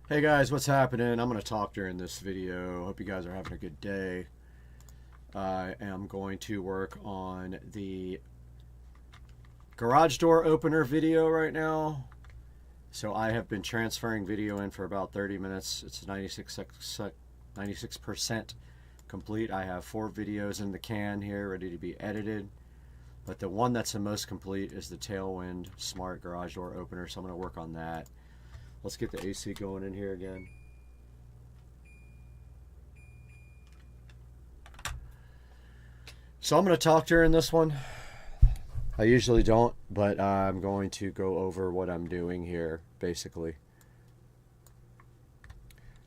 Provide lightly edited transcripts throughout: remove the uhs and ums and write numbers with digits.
Hey guys, what's happening? I'm going to talk during this video. Hope you guys are having a good day. I am going to work on the garage door opener video right now. So I have been transferring video in for about 30 minutes. It's 96% complete. I have 4 videos in the can here ready to be edited. But the one that's the most complete is the Tailwind Smart Garage Door Opener. So I'm going to work on that. Let's get the AC going in here again. So I'm going to talk during this one. I usually don't, but I'm going to go over what I'm doing here, basically.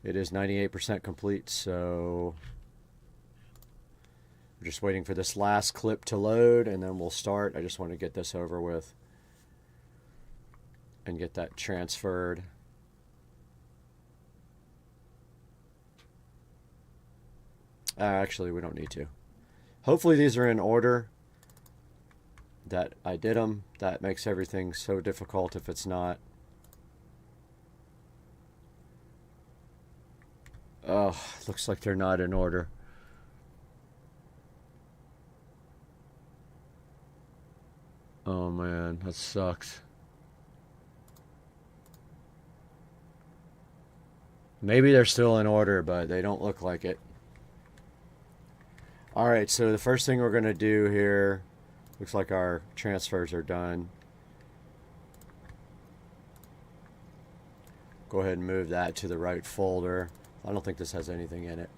It is 98% complete, so we're just waiting for this last clip to load, and then we'll start. I just want to get this over with and get that transferred. Actually, we don't need to. Hopefully these are in order that I did them. That makes everything so difficult if it's not. Oh, looks like they're not in order. Oh man, that sucks. Maybe they're still in order, but they don't look like it. Alright, so the first thing we're going to do here, looks like our transfers are done. Go ahead and move that to the right folder. I don't think this has anything in it.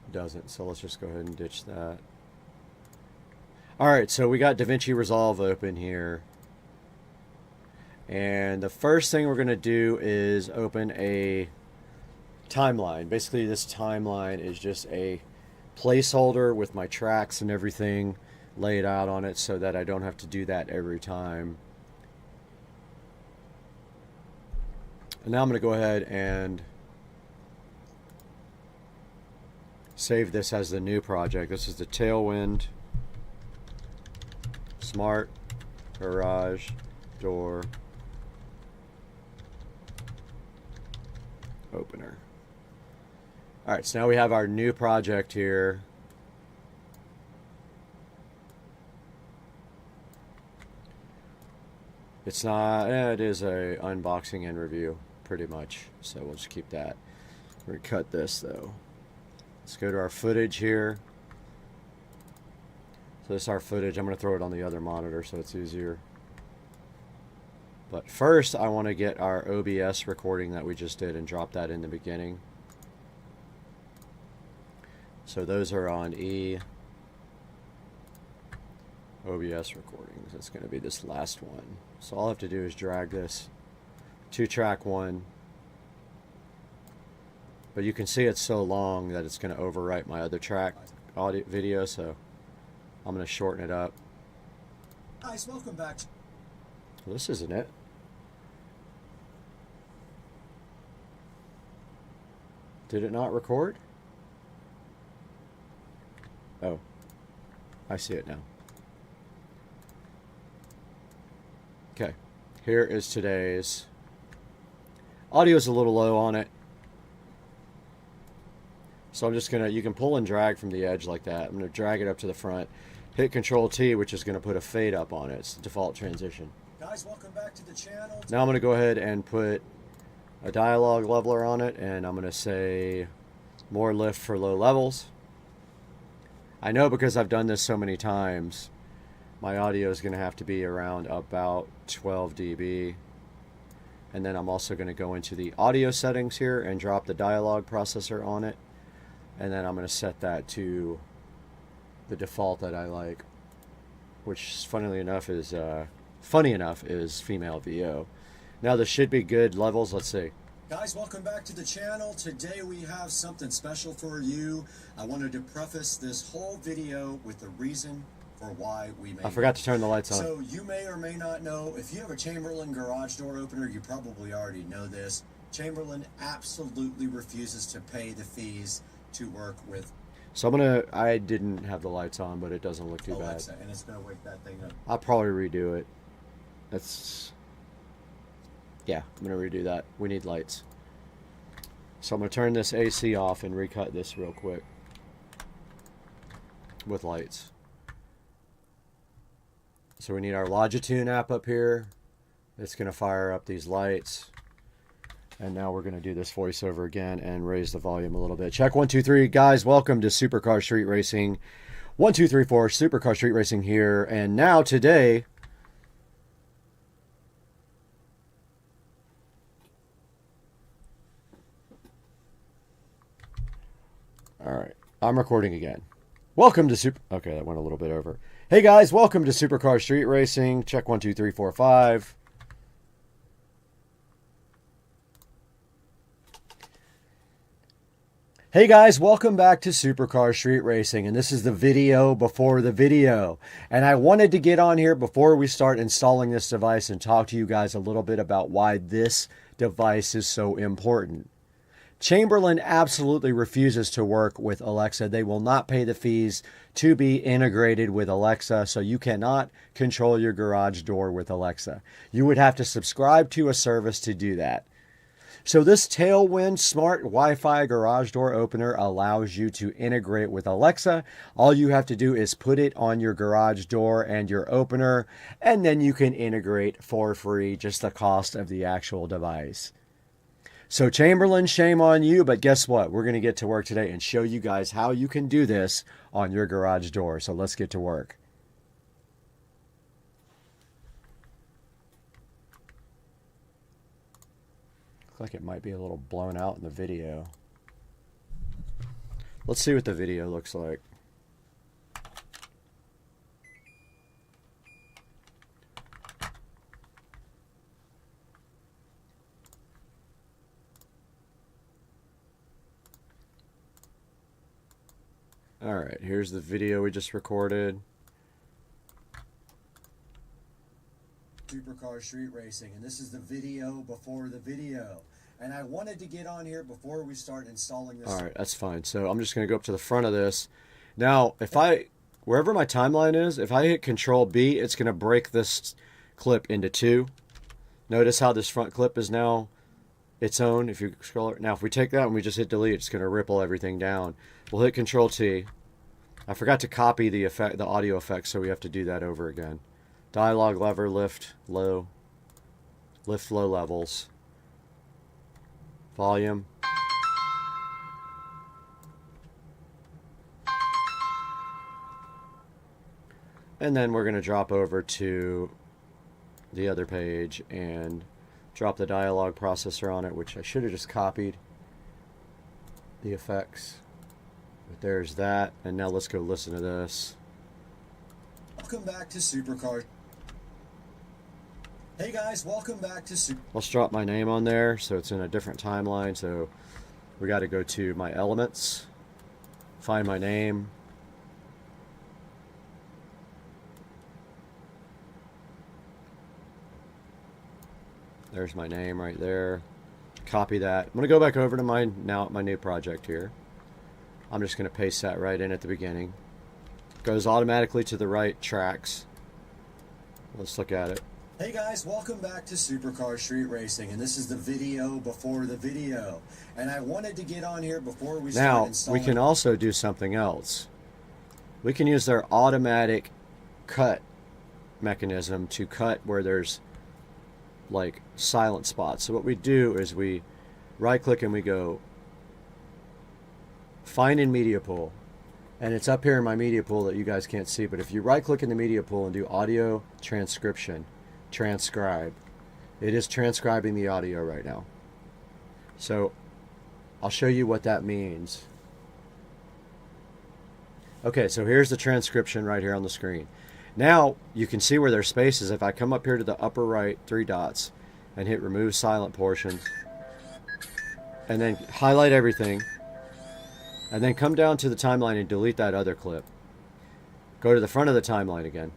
It doesn't, so let's just go ahead and ditch that. Alright, so we got Davinci Resolve open here. And the first thing we're going to do is open a timeline. Basically, this timeline is just a placeholder with my tracks and everything laid out on it so that I don't have to do that every time. And now I'm going to go ahead and save this as the new project. This is the Tailwind Smart Garage Door Opener. Alright, so now we have our new project here. It's not, it is a unboxing and review, pretty much. So we'll just keep that. We're going to cut this though. Let's go to our footage here. So this is our footage. I'm going to throw it on the other monitor so it's easier. But first I want to get our OBS recording that we just did and drop that in the beginning. So those are on E. OBS recordings. That's going to be this last one. So all I have to do is drag this to track 1. But you can see it's so long that it's going to overwrite my other track audio video, so I'm going to shorten it up. Guys, welcome back. Well, this isn't it. Did it not record? Oh, I see it now. Okay, here is today's. Audio is a little low on it. So I'm just gonna, you can pull and drag from the edge like that. I'm gonna drag it up to the front, hit Control T, which is gonna put a fade up on it. It's the default transition. Guys, welcome back to the channel. Now I'm gonna go ahead and put a dialogue leveler on it, and I'm gonna say more lift for low levels. I know because I've done this so many times, my audio is going to have to be around about 12 dB. And then I'm also going to go into the audio settings here and drop the dialogue processor on it. And then I'm going to set that to the default that I like, which funnily enough is female VO. Now this should be good levels. Let's see. Guys, welcome back to the channel. Today we have something special for you. I wanted to preface this whole video with the reason for why we made it. I forgot to turn the lights on. So you may or may not know, if you have a Chamberlain garage door opener, you probably already know this. Chamberlain absolutely refuses to pay the fees to work with. So I didn't have the lights on, but it doesn't look too bad. Alexa, and it's gonna wake that thing up. I'll probably redo it. That's Yeah, I'm going to redo that. We need lights. So I'm going to turn this AC off and recut this real quick with lights. So we need our Logitune app up here. It's going to fire up these lights. And now we're going to do this voiceover again and raise the volume a little bit. Check 1, 2, 3. Guys, welcome to Supercar Street Racing. 1, 2, 3, 4. Supercar Street Racing here. And now today, all right, I'm recording again. Welcome to Okay, that went a little bit over. Hey guys, welcome to Supercar Street Racing. Check 1, 2, 3, 4, 5. Hey guys, welcome back to Supercar Street Racing, and this is the video before the video. And I wanted to get on here before we start installing this device and talk to you guys a little bit about why this device is so important. Chamberlain absolutely refuses to work with Alexa. They will not pay the fees to be integrated with Alexa, so you cannot control your garage door with Alexa. You would have to subscribe to a service to do that. So this Tailwind Smart Wi-Fi garage door opener allows you to integrate with Alexa. All you have to do is put it on your garage door and your opener, and then you can integrate for free, just the cost of the actual device. So Chamberlain, shame on you, but guess what? We're going to get to work today and show you guys how you can do this on your garage door. So let's get to work. Looks like it might be a little blown out in the video. Let's see what the video looks like. All right, here's the video we just recorded. Supercar Street Racing, and this is the video before the video. And I wanted to get on here before we start installing this. All right, that's fine. So I'm just going to go up to the front of this. Now, wherever my timeline is, if I hit Control B, it's going to break this clip into two. Notice how this front clip is now its own. If you scroll it now, if we take that and we just hit delete, it's going to ripple everything down. We'll hit Control T. I forgot to copy the audio effects, so we have to do that over again. Dialogue lever, lift low levels. Volume. And then we're going to drop over to the other page and drop the dialogue processor on it, which I should have just copied the effects. But there's that. And now let's go listen to this. Welcome back to Supercar. Hey guys, welcome back to Let's drop my name on there so it's in a different timeline. So we got to go to my elements, find my name. There's my name right there. Copy that. I'm going to go back over to my new project here. I'm just going to paste that right in at the beginning. Goes automatically to the right tracks. Let's look at it. Hey guys, welcome back to Supercar Street Racing, and this is the video before the video. And I wanted to get on here before we start installing. Now, we can also do something else. We can use their automatic cut mechanism to cut where there's like silent spots. So what we do is we right click and we go find in media pool, and it's up here in my media pool that you guys can't see, but if you right click in the media pool and do audio transcription, transcribe, it is transcribing the audio right now. So I'll show you what that means. Okay, so here's the transcription right here on the screen. Now you can see where there's spaces. If I come up here to the upper right 3 dots and hit remove silent portion and then highlight everything and then come down to the timeline and delete that other clip. Go to the front of the timeline again.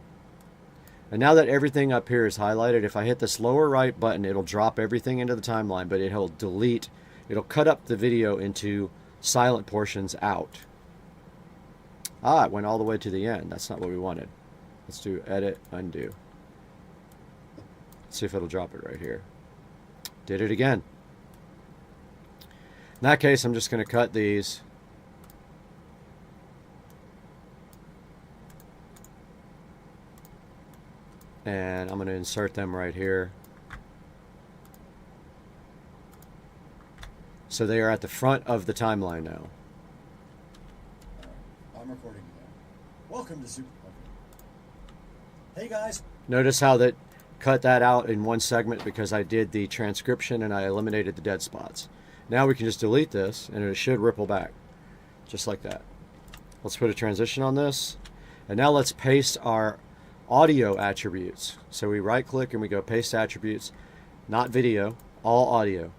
And now that everything up here is highlighted, if I hit this lower right button, it'll drop everything into the timeline, but it'll cut up the video into silent portions out. Ah, it went all the way to the end. That's not what we wanted. Let's do edit, undo. Let's see if it'll drop it right here. Did it again. In that case, I'm just going to cut these. And I'm going to insert them right here. So they are at the front of the timeline now. I'm recording again. Welcome to Super. Hey guys. Notice how that cut that out in one segment because I did the transcription and I eliminated the dead spots. Now we can just delete this and it should ripple back. Just like that. Let's put a transition on this. And now let's paste our audio attributes. So we right click and we go paste attributes, not video, all audio.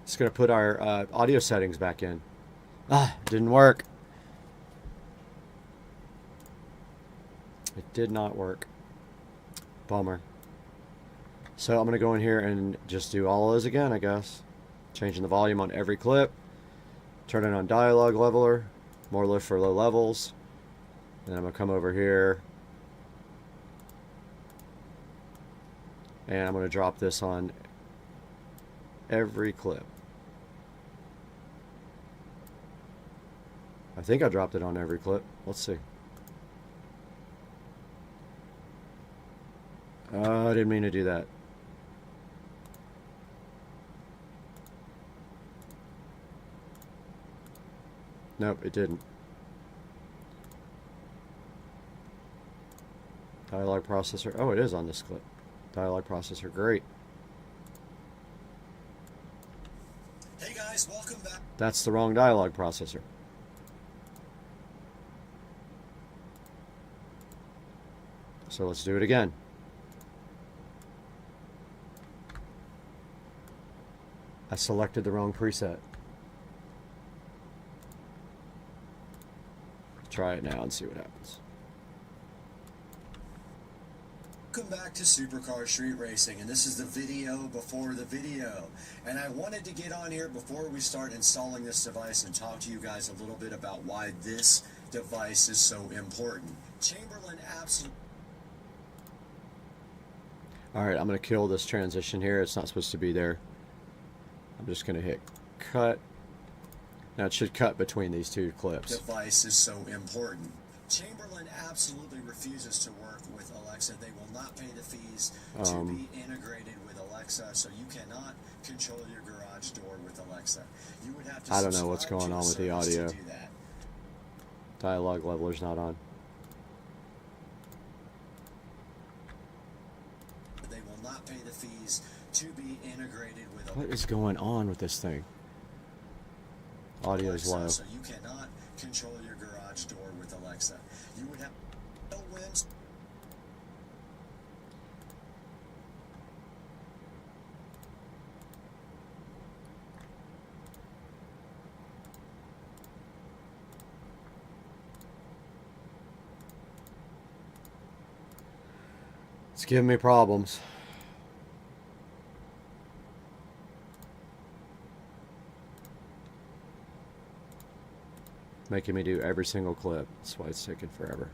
It's going to put our audio settings back in. Didn't work. It did not work. Bummer. So I'm going to go in here and just do all of those again, I guess. Changing the volume on every clip. Turn it on dialogue leveler. More lift for low levels. And I'm going to come over here. And I'm going to drop this on every clip. I think I dropped it on every clip. Let's see. I didn't mean to do that. Nope, it didn't. Dialogue processor. Oh, it is on this clip. Dialogue processor. Great. Hey guys, welcome back. That's the wrong dialogue processor. So let's do it again. I selected the wrong preset. Try it now and see what happens. Welcome back to Supercar Street Racing, and this is the video before the video. And I wanted to get on here before we start installing this device and talk to you guys a little bit about why this device is so important. Chamberlain absolutely... Alright, I'm going to kill this transition here. It's not supposed to be there. I'm just going to hit cut. Now it should cut between these two clips. Device is so important. Chamberlain absolutely refuses to work with Alexa. They will not pay the fees to be integrated with Alexa, so you cannot control your garage door with Alexa. You would have to I don't know what's going on with the audio. Dialogue leveler's not on. They will not pay the fees to be integrated with Alexa. What is going on with this thing? Audio is low. So you cannot control your garage door with Alexa. You would have no wins. It's giving me problems. Making me do every single clip. That's why it's taking forever.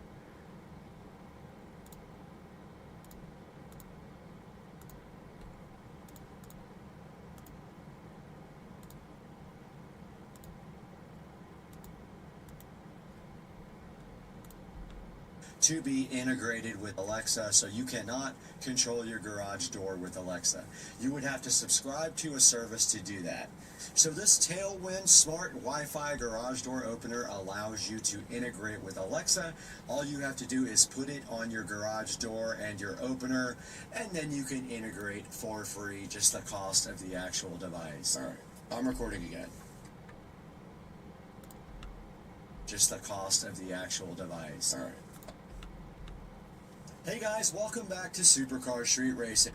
To be integrated with Alexa, so you cannot control your garage door with Alexa. You would have to subscribe to a service to do that. So this Tailwind Smart Wi-Fi garage door opener allows you to integrate with Alexa. All you have to do is put it on your garage door and your opener, and then you can integrate for free, just the cost of the actual device. All right, I'm recording again. Just the cost of the actual device. All right. Hey guys, welcome back to Supercar Street Racing.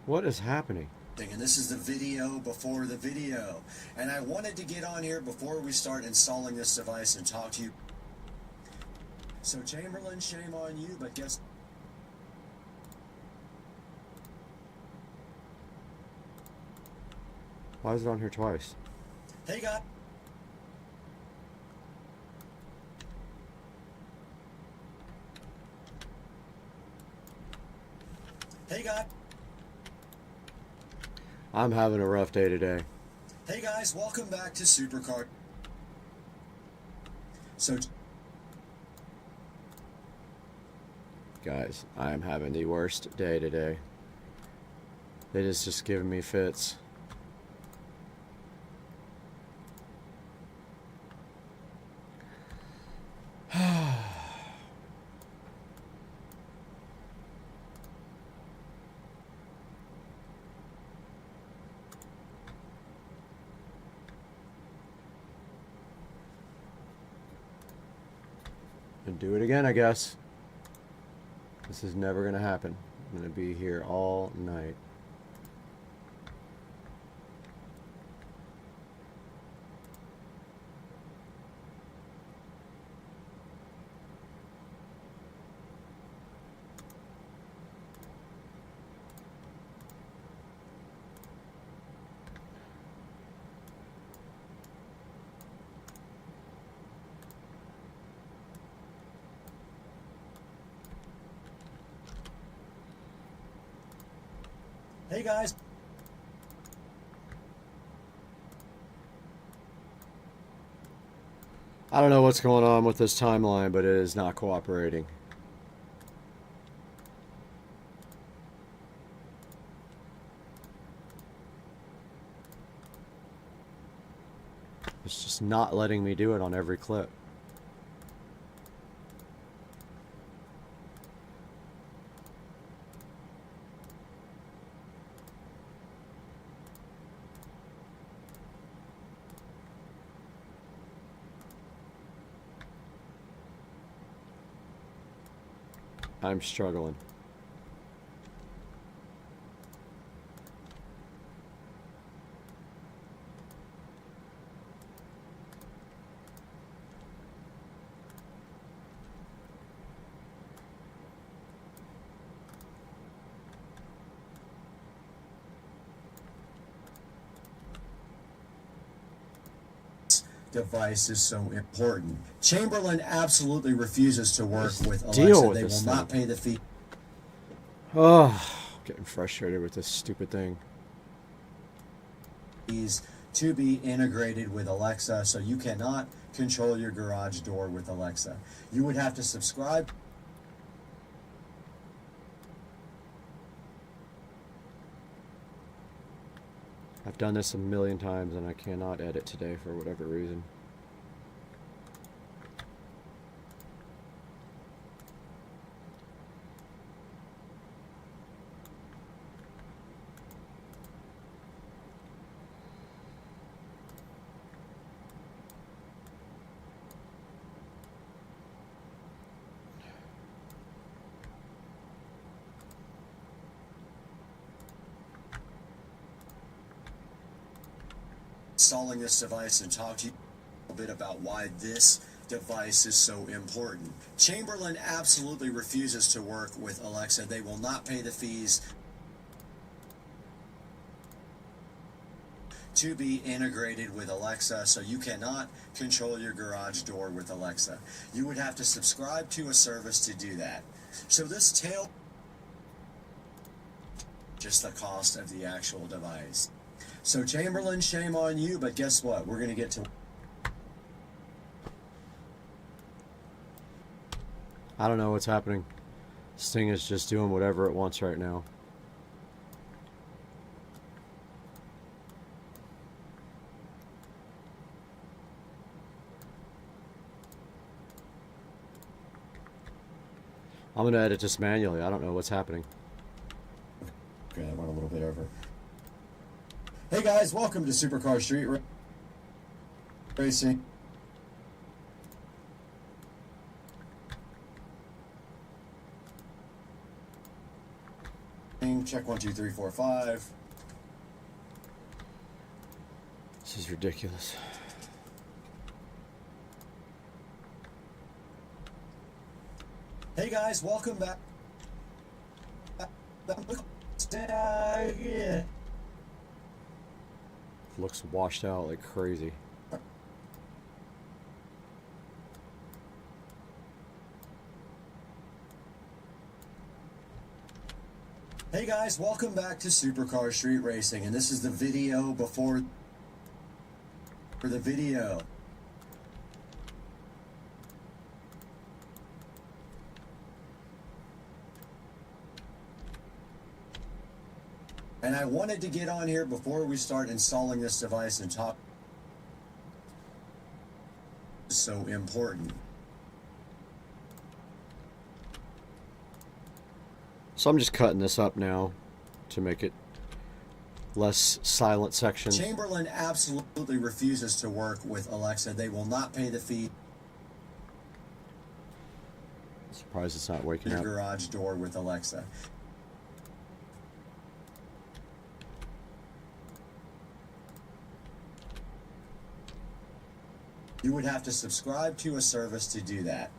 What is happening? And this is the video before the video. And I wanted to get on here before we start installing this device and talk to you. So Chamberlain, shame on you, but guess... Why is it on here twice? Hey guys. Hey guys. I'm having a rough day today. Hey guys, welcome back to Supercar. So, Guys, I am having the worst day today. It is just giving me fits. And do it again, I guess. This is never gonna happen. I'm gonna be here all night. hey guys. I don't know what's going on with this timeline, but it is not cooperating. It's just not letting me do it on every clip. I'm struggling. Device is so important. Chamberlain absolutely refuses to work with Alexa. Deal with They this will not thing. pay the fee. Oh, getting frustrated with this stupid thing. Fees to be integrated with Alexa, so you cannot control your garage door with Alexa. You would have to subscribe. I've done this a million times and I cannot edit today for whatever reason. Installing this device and talk to you a bit about why this device is so important. Chamberlain absolutely refuses to work with Alexa. They will not pay the fees to be integrated with Alexa, so you cannot control your garage door with Alexa. You would have to subscribe to a service to do that. So this tail, just the cost of the actual device. So Chamberlain, shame on you, but guess what? We're going to get to... I don't know what's happening. This thing is just doing whatever it wants right now. I'm going to edit this manually. I don't know what's happening. Okay, I went a little bit over. Hey guys, welcome to Supercar Street Racing. Check 1, 2, 3, 4, 5. This is ridiculous. Hey guys, welcome back. Yeah. Looks washed out like crazy. Hey guys, welcome back to Supercar Street Racing, and this is the video before the video. And I wanted to get on here before we start installing this device and talk. So important. So I'm just cutting this up now to make it less silent section. Chamberlain absolutely refuses to work with Alexa. They will not pay the fee. Surprised it's not waking Your up. garage door with Alexa. You would have to subscribe to a service to do that.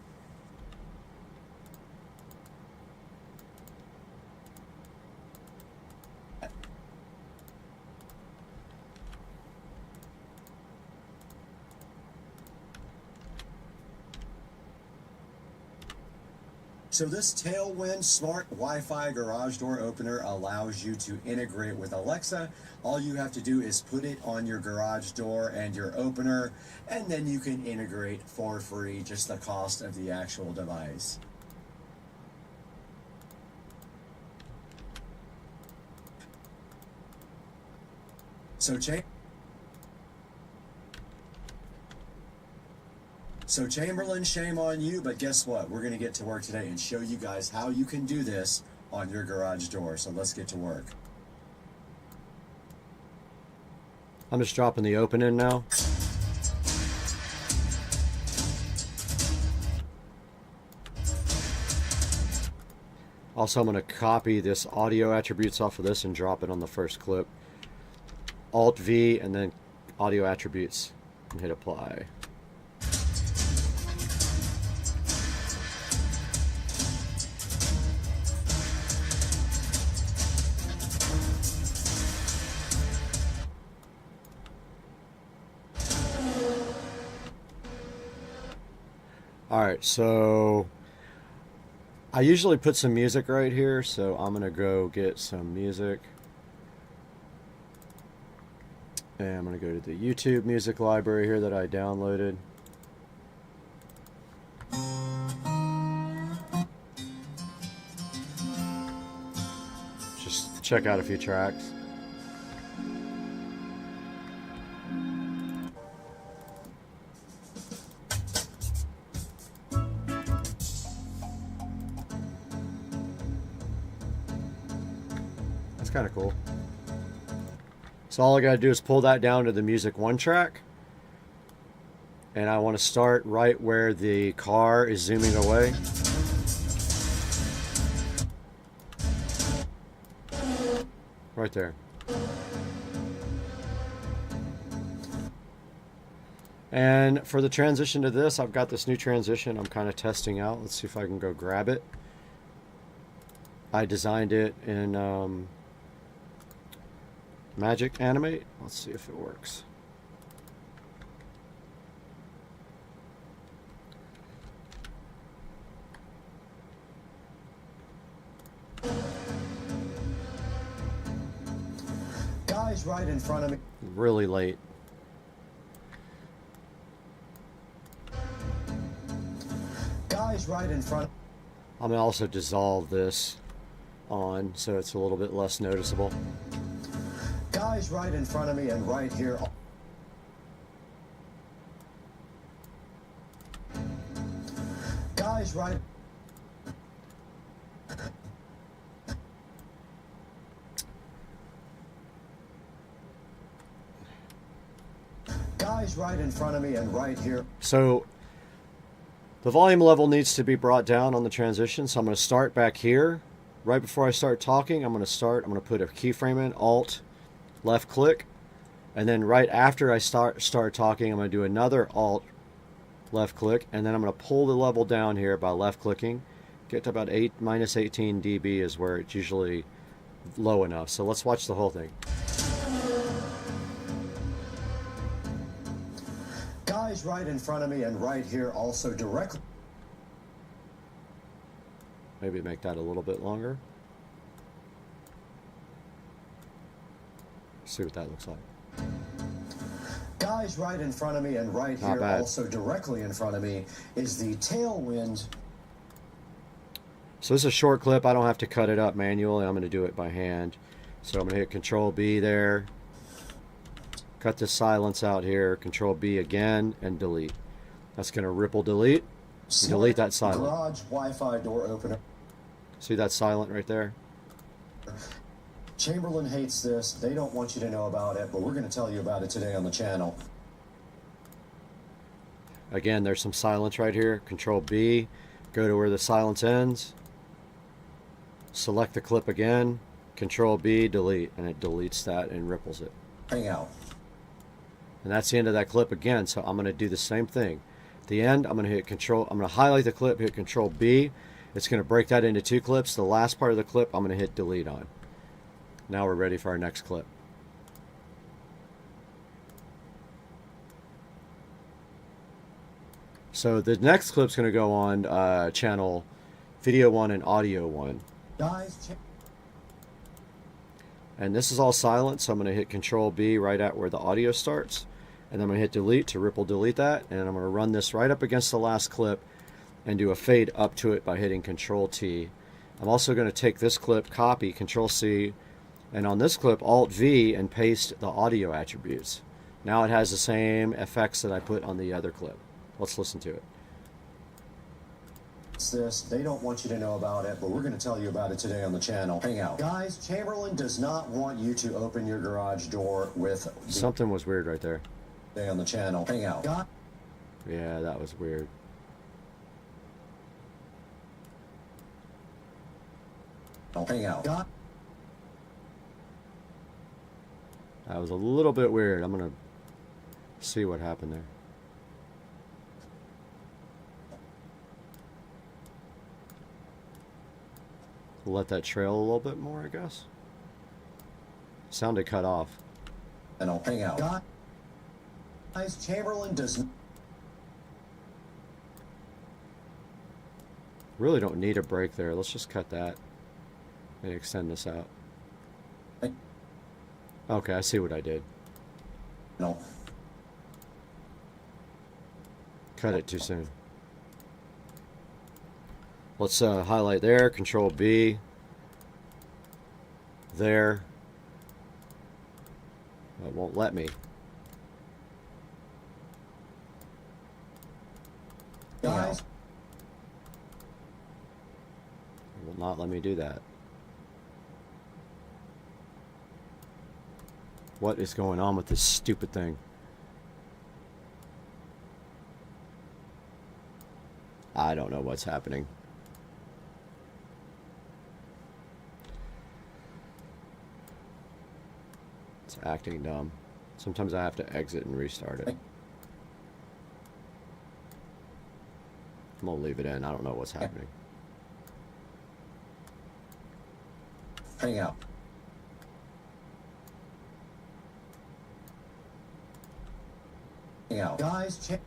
So this Tailwind Smart Wi-Fi garage door opener allows you to integrate with Alexa. All you have to do is put it on your garage door and your opener, and then you can integrate for free, just the cost of the actual device. So Chamberlain, shame on you, but guess what? We're going to get to work today and show you guys how you can do this on your garage door. So let's get to work. I'm just dropping the open in now. Also, I'm going to copy this audio attributes off of this and drop it on the first clip. Alt V and then audio attributes and hit apply. Alright, so I usually put some music right here, so I'm going to go get some music. And I'm going to go to the YouTube music library here that I downloaded. Just check out a few tracks. That's kind of cool. So all I gotta do is pull that down to the music 1 track. And I want to start right where the car is zooming away. Right there. And for the transition to this, I've got this new transition I'm kind of testing out. Let's see if I can go grab it. I designed it in Magic Animate. Let's see if it works. Guys right in front of me. Really late. Guys right in front. I'm gonna also dissolve this on so it's a little bit less noticeable. Guys right in front of me and right here. Guys right. Guys right in front of me and right here. So the volume level needs to be brought down on the transition. So I'm going to start back here. Right before I start talking, I'm going to put a keyframe in, Alt, left click. And then right after I start talking, I'm going to do another Alt, left click. And then I'm going to pull the level down here by left clicking. Get to about minus 18 dB is where it's usually low enough. So let's watch the whole thing. Guys right in front of me and right here also directly. Maybe make that a little bit longer. See what that looks like. Guys, right in front of me and right Not here, bad. also directly in front of me, is the tailwind. So this is a short clip. I don't have to cut it up manually. I'm going to do it by hand. So I'm going to hit Control B there. Cut the silence out here. Control B again and delete. That's going to ripple delete. And delete that silent. Garage Wi-Fi door opener. See that silent right there? Chamberlain hates this. They don't want you to know about it, but we're going to tell you about it today on the channel. Again, there's some silence right here. Control B. Go to where the silence ends. Select the clip again. Control B, delete. And it deletes that and ripples it. Hang out. And that's the end of that clip again. So I'm going to do the same thing. At the end, I'm going to hit Control. I'm going to highlight the clip, hit Control B. It's going to break that into 2 clips. The last part of the clip, I'm going to hit delete on. Now we're ready for our next clip. So the next clip's going to go on channel video 1 and audio 1. Guys, And this is all silent, so I'm going to hit Control B right at where the audio starts. And then I'm going to hit delete to ripple delete that. And I'm going to run this right up against the last clip and do a fade up to it by hitting Control T. I'm also going to take this clip, copy, Control C, and on this clip, Alt V and paste the audio attributes. Now it has the same effects that I put on the other clip. Let's listen to it. this. They don't want you to know about it, but we're going to tell you about it today on the channel. Hang out. Guys, Chamberlain does not want you to open your garage door with Something was weird right there. today on the channel. Hang out. Yeah, that was weird. Hang out. That was a little bit weird. I'm going to see what happened there. Let that trail a little bit more, I guess. Sounded cut off. And I'll hang out. Guys, Chamberlain does. Really don't need a break there. Let's just cut that and extend this out. Okay, I see what I did. No. Cut it too soon. Let's highlight there, Control B. There. It won't let me. Guys. It will not let me do that. What is going on with this stupid thing? I don't know what's happening. It's acting dumb. Sometimes I have to exit and restart it. I'm gonna leave it in. I don't know what's happening. Hang out. Hang out. Guys,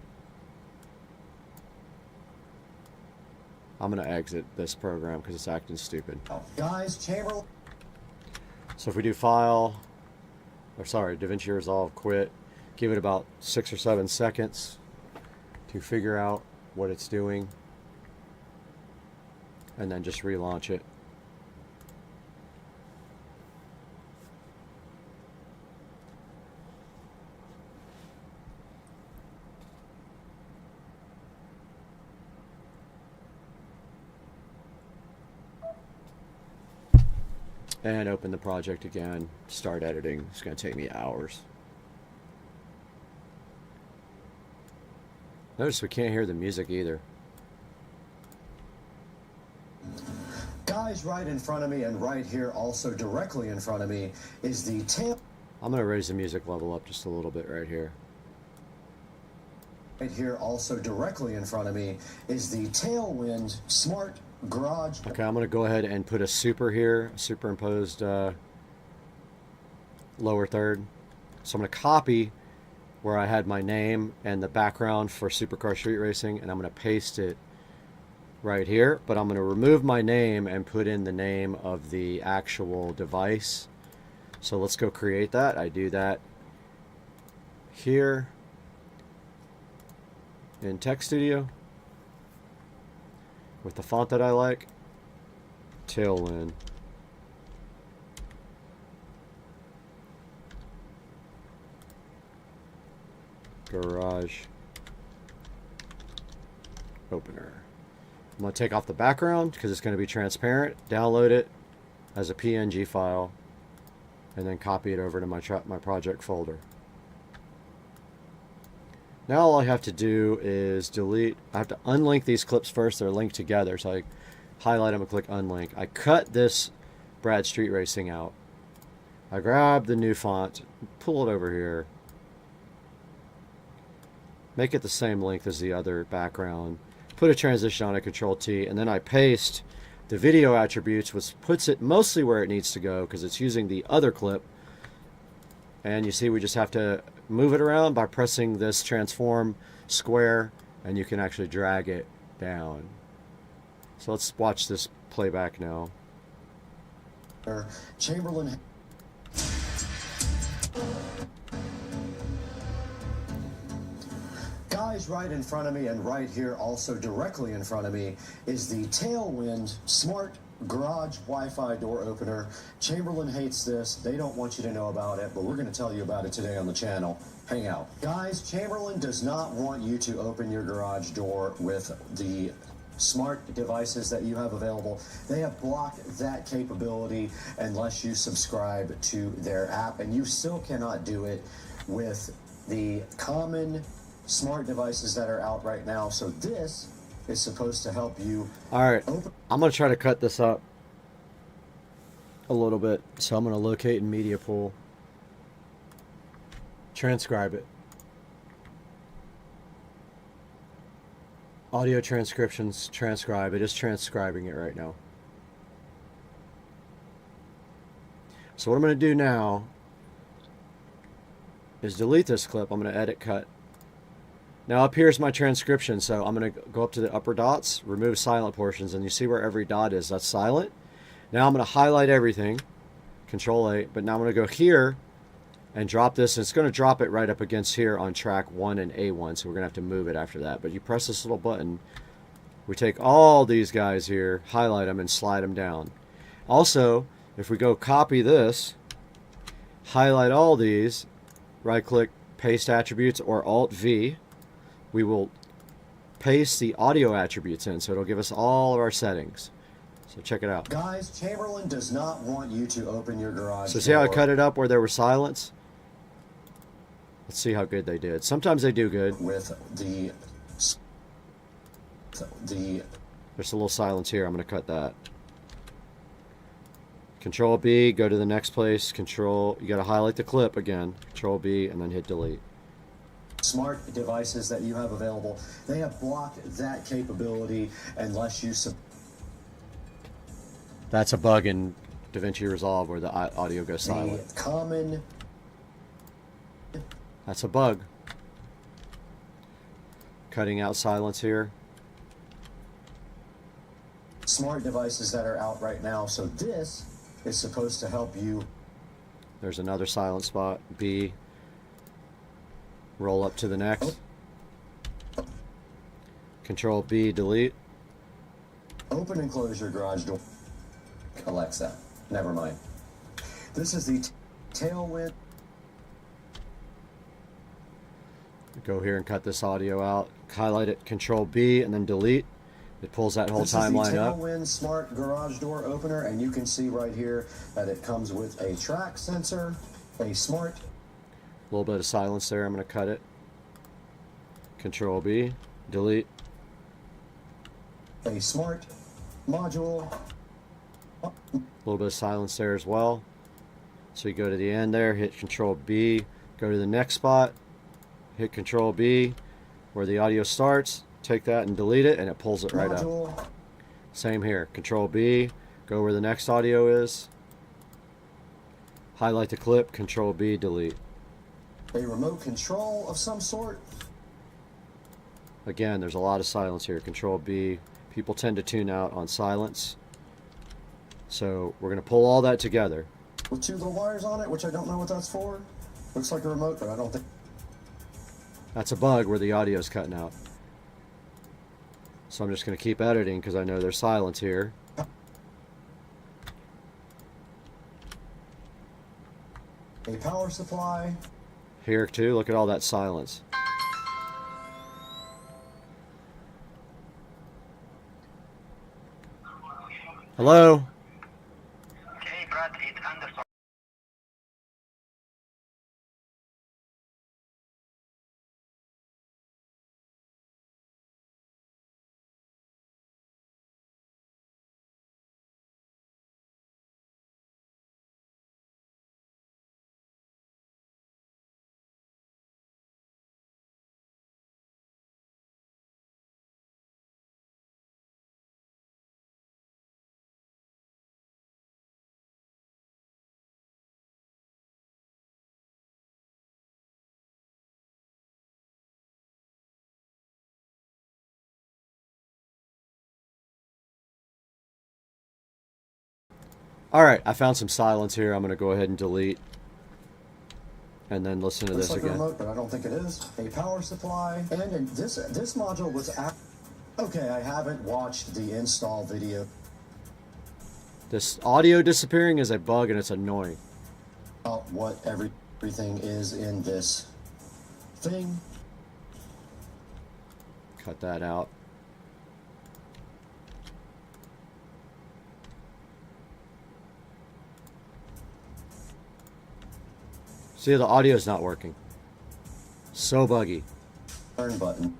I'm gonna exit this program because it's acting stupid. Guys, Chamberlain. So if we do File, or sorry, Davinci Resolve, quit, give it about 6 or 7 seconds to figure out what it's doing, and then just relaunch it. And open the project again, start editing. It's going to take me hours. Notice we can't hear the music either. Guys, right in front of me and right here, also directly in front of me, is the tail. I'm going to raise the music level up just a little bit right here. Right here, also directly in front of me, is the Tailwind Smart Garage. Okay, I'm going to go ahead and put a super here, a superimposed lower third. So I'm going to copy where I had my name and the background for Supercar Street Racing, and I'm going to paste it right here. But I'm going to remove my name and put in the name of the actual device. So let's go create that. I do that here in Text Studio with the font that I like. Tailwind. Garage opener. I'm going to take off the background because it's going to be transparent. Download it as a PNG file and then copy it over to my project folder. Now all I have to do is delete. I have to unlink these clips first. They're linked together, so I highlight them and click unlink. I cut this Brad Street Racing out. I grab the new font, pull it over here, make it the same length as the other background, put a transition on it, Control T, and then I paste the video attributes, which puts it mostly where it needs to go because it's using the other clip. And you see we just have to move it around by pressing this transform square, and you can actually drag it down. So let's watch this playback now. Chamberlain. Guys, right in front of me and right here also directly in front of me is the Tailwind Smart Garage Wi-Fi Door Opener. Chamberlain hates this. They don't want you to know about it, but we're going to tell you about it today on the channel. Hang out. Guys, Chamberlain does not want you to open your garage door with the smart devices that you have available. They have blocked that capability unless you subscribe to their app, and you still cannot do it with the common smart devices that are out right now. So this is supposed to help you. All right, I'm going to try to cut this up a little bit. So I'm going to locate in media pool, transcribe it. Audio transcriptions, transcribe. It is transcribing it right now. So what I'm going to do now is delete this clip. I'm going to edit cut. Now up here is my transcription, so I'm going to go up to the upper dots, remove silent portions, and you see where every dot is. That's silent. Now I'm going to highlight everything, Control A, but now I'm going to go here and drop this, and it's going to drop it right up against here on track 1 and A1, so we're going to have to move it after that. But you press this little button, we take all these guys here, highlight them, and slide them down. Also, if we go copy this, highlight all these, right-click, paste attributes, or Alt-V, we will paste the audio attributes in, so it'll give us all of our settings. So check it out. Guys, Chamberlain does not want you to open your garage So see how I cut it up where there was silence? Let's see how good they did. Sometimes they do good. With the There's a little silence here. I'm going to cut that. Control B, go to the next place. Control, you got to highlight the clip again. Control B, and then hit delete. smart devices that you have available, they have blocked that capability unless you That's a bug in Davinci Resolve where the audio goes silent. the common That's a bug. Cutting out silence here. smart devices that are out right now. So this is supposed to help you. There's another silent spot. B. Roll up to the next. Control B, delete. Open and close your garage door. Alexa, never mind. This is the Tailwind. Go here and cut this audio out. Highlight it, Control B, and then delete. It pulls that whole timeline up. This is the Tailwind Smart Garage Door Opener, and you can see right here that it comes with a track sensor, a smart. A little bit of silence there. I'm going to cut it. Control B, delete. A smart module. A little bit of silence there as well. So you go to the end there, hit Control B, go to the next spot, hit Control B, where the audio starts, take that and delete it, and it pulls it right up. Same here, Control B, go where the next audio is, highlight the clip, Control B, delete. A remote control of some sort. Again, there's a lot of silence here, Control B. People tend to tune out on silence. So we're going to pull all that together. with two little wires on it, which I don't know what that's for. Looks like a remote, but I don't think. That's a bug where the audio is cutting out. So I'm just going to keep editing because I know there's silence here. A power supply. Here too, look at all that silence. Hello? Hey Brad, it's Anderson. Alright, I found some silence here. I'm going to go ahead and delete. And then listen to Looks this like again. a remote, but I don't think it is. A power supply. And this module was... Okay, I haven't watched the install video. This audio disappearing is a bug and it's annoying. What everything is in this thing. Cut that out. See, the audio is not working. So buggy. Turn button.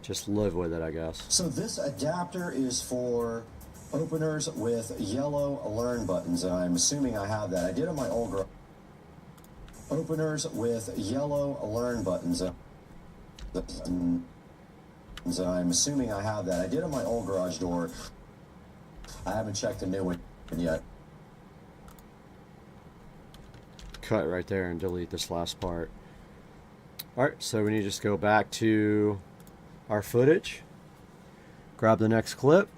Just live with it, I guess. So this adapter is for openers with yellow learn buttons, and I'm assuming I have that. I did on my old garage. Openers with yellow learn buttons. And I'm assuming I have that. I did on my old garage door. I haven't checked the new one yet. Cut right there and delete this last part. Alright, so we need to just go back to our footage. Grab the next clip.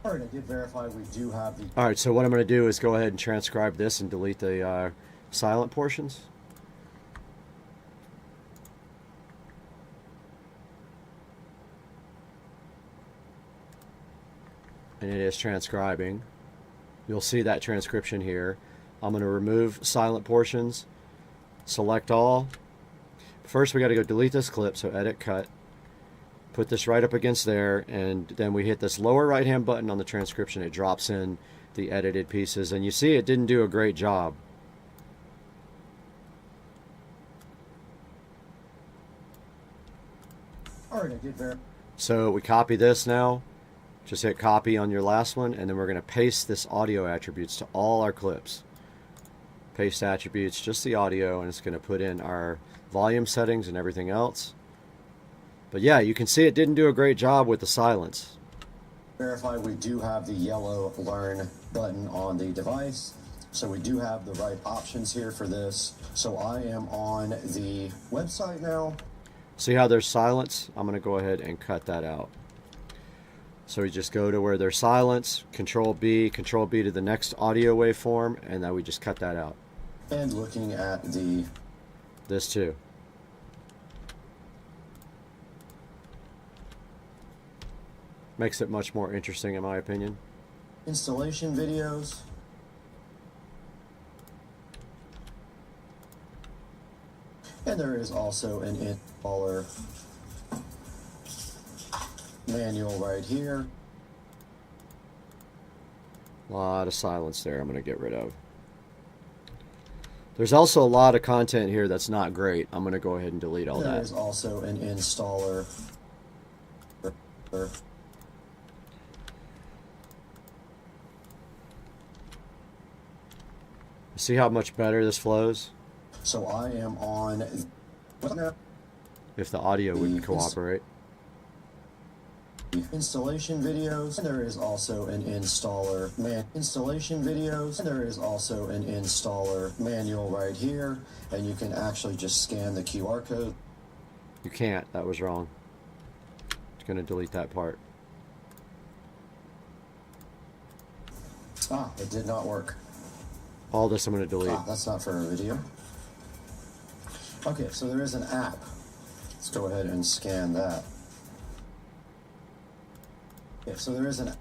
Alright, I did verify we do have the... Alright, so what I'm going to do is go ahead and transcribe this and delete the silent portions. And it is transcribing. You'll see that transcription here. I'm going to remove silent portions, select all. First we got to go delete this clip, so edit, cut. Put this right up against there, and then we hit this lower right hand button on the transcription. It drops in the edited pieces, and you see it didn't do a great job. Alright, I did verify. So we copy this now. Just hit copy on your last one, and then we're going to paste this audio attributes to all our clips. Paste attributes, just the audio, and it's going to put in our volume settings and everything else. But yeah, you can see it didn't do a great job with the silence. Verify we do have the yellow learn button on the device. So we do have the right options here for this. So I am on the website now. See how there's silence? I'm going to go ahead and cut that out. So we just go to where there's silence, Control B to the next audio waveform, and then we just cut that out. And looking at the... This too. Makes it much more interesting in my opinion. installation videos. And there is also an installer manual right here. A lot of silence there I'm going to get rid of. There's also a lot of content here that's not great. I'm going to go ahead and delete all that. There is also an installer. See how much better this flows? So I am on... If the audio would cooperate. Installation videos. And there is also an installer installation videos. And there is also an installer manual right here. And you can actually just scan the QR code. You can't. That was wrong. It's going to delete that part. Ah, it did not work. All this I'm going to delete. Ah, that's not for a video. Okay, so there is an app. Let's go ahead and scan that. Okay, so there is an...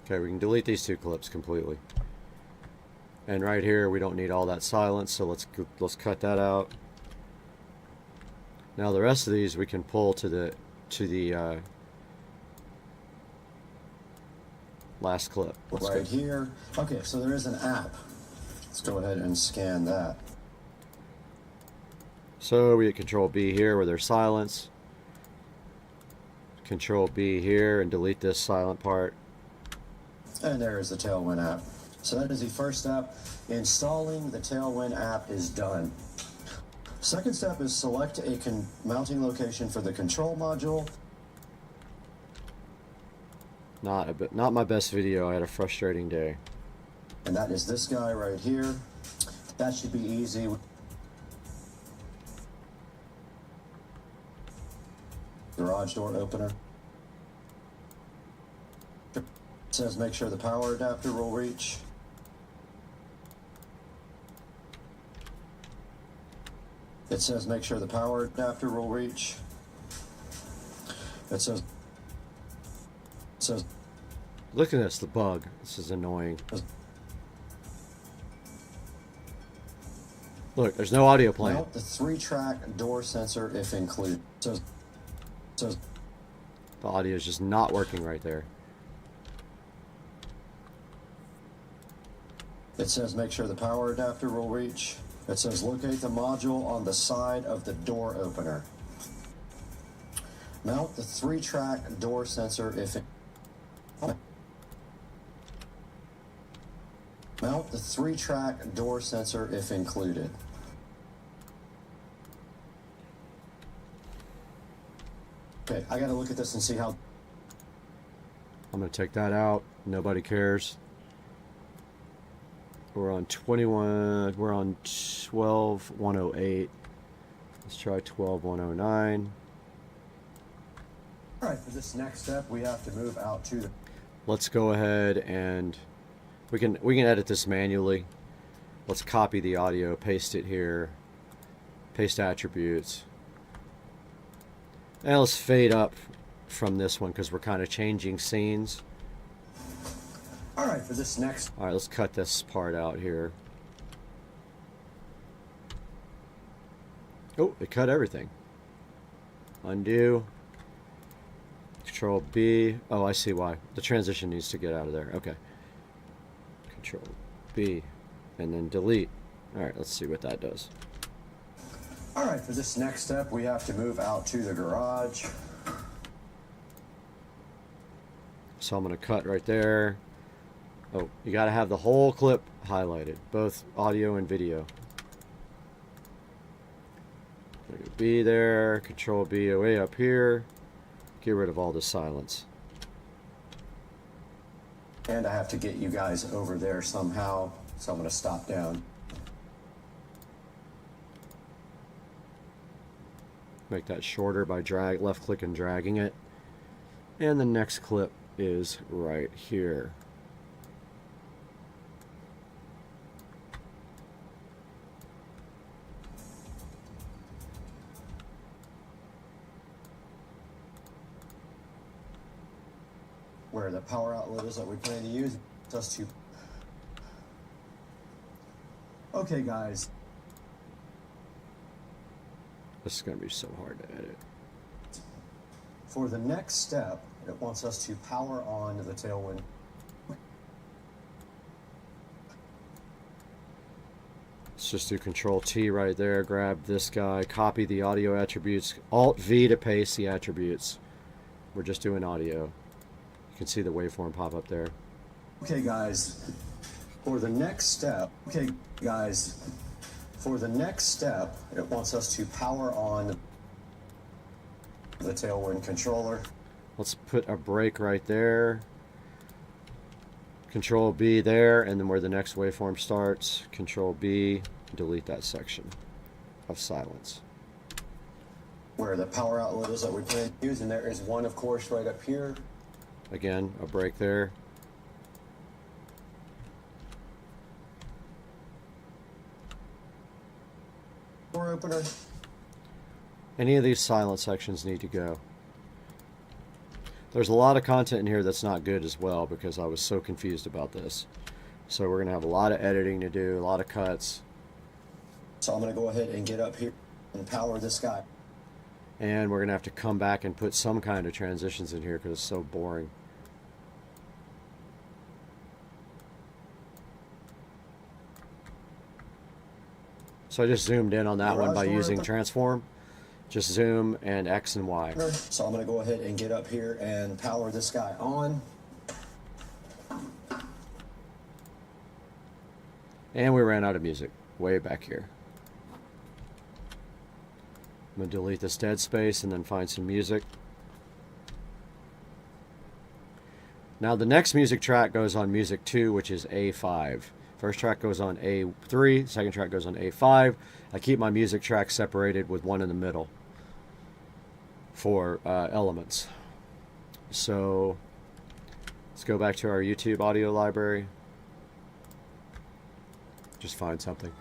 Okay, we can delete these two clips completely. And right here, we don't need all that silence, so let's cut that out. Now the rest of these we can pull to the last clip. Right here. Okay, so there is an app. Let's go ahead and scan that. So we hit Control B here where there's silence. Control B here and delete this silent part. And there is the Tailwind app. So that is the first step. Installing the Tailwind app is done. Second step is select a mounting location for the control module. Not my best video. I had a frustrating day. And that is this guy right here. That should be easy. Garage door opener. It says make sure the power adapter will reach. It says make sure the power adapter will reach. It says Look at this, the bug. This is annoying. Look, there's no audio playing. Mount the 3-track door sensor if included. So the audio is just not working right there. It says make sure the power adapter will reach. It says locate the module on the side of the door opener. Mount the 3-track door sensor if it... Mount the 3-track door sensor if included. Okay, I gotta look at this and see how... I'm going to take that out. Nobody cares. We're on 21. We're on 12.108. Let's try 12.109. All right, for this next step, we have to move out to the... Let's go ahead and we can edit this manually. Let's copy the audio, paste it here, paste attributes, and let's fade up from this one because we're kind of changing scenes. All right, for this next... All right, let's cut this part out here. Oh, it cut everything. Undo. Control B. Oh, I see why. The transition needs to get out of there. Okay. Control B. And then delete. All right, let's see what that does. All right, for this next step, we have to move out to the garage. So I'm going to cut right there. Oh, you got to have the whole clip highlighted, both audio and video. B there, Control B way up here. Get rid of all the silence. And I have to get you guys over there somehow, so I'm going to stop down. Make that shorter by left click and dragging it. And the next clip is right here. Where the power outlet is that we plan to use. Just to... Okay, guys. This is going to be so hard to edit. For the next step, it wants us to power on the Tailwind. Let's just do Control T right there, grab this guy, copy the audio attributes, Alt V to paste the attributes. We're just doing audio. You can see the waveform pop up there. Okay, guys. For the next step, it wants us to power on the Tailwind controller. Let's put a break right there. Control B there, and then where the next waveform starts, Control B, delete that section of silence. where the power outlet is that we plan to use, and there is one, of course, right up here. Again, a break there. Door opener. Any of these silent sections need to go. There's a lot of content in here that's not good as well because I was so confused about this. So we're going to have a lot of editing to do, a lot of cuts. So I'm going to go ahead and get up here and power this guy. And we're going to have to come back and put some kind of transitions in here because it's so boring. So I just zoomed in on that one by using transform. Just zoom and X and Y. So I'm going to go ahead and get up here and power this guy on. And we ran out of music way back here. I'm going to delete this dead space and then find some music. Now the next music track goes on music 2, which is A5. First track goes on A3, second track goes on A5. I keep my music tracks separated with one in the middle for elements. So let's go back to our YouTube audio library. Just find something.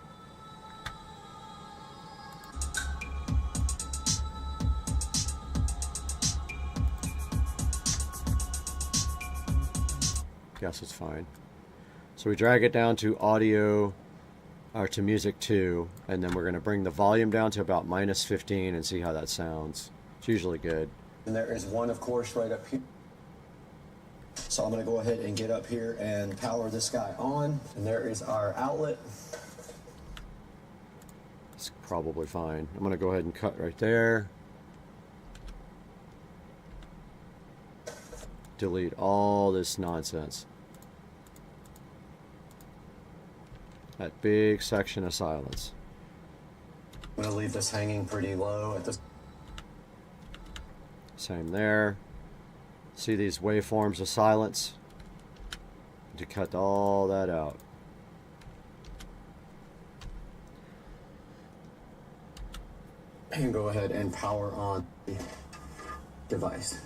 Guess it's fine. So we drag it down to audio, or to music 2, and then we're going to bring the volume down to about -15 and see how that sounds. It's usually good. And there is one, of course, right up here. So I'm going to go ahead and get up here and power this guy on. And there is our outlet. It's probably fine. I'm going to go ahead and cut right there. Delete all this nonsense. That big section of silence. I'm going to leave this hanging pretty low at this. Same there. See these waveforms of silence? To cut all that out. And go ahead and power on the device.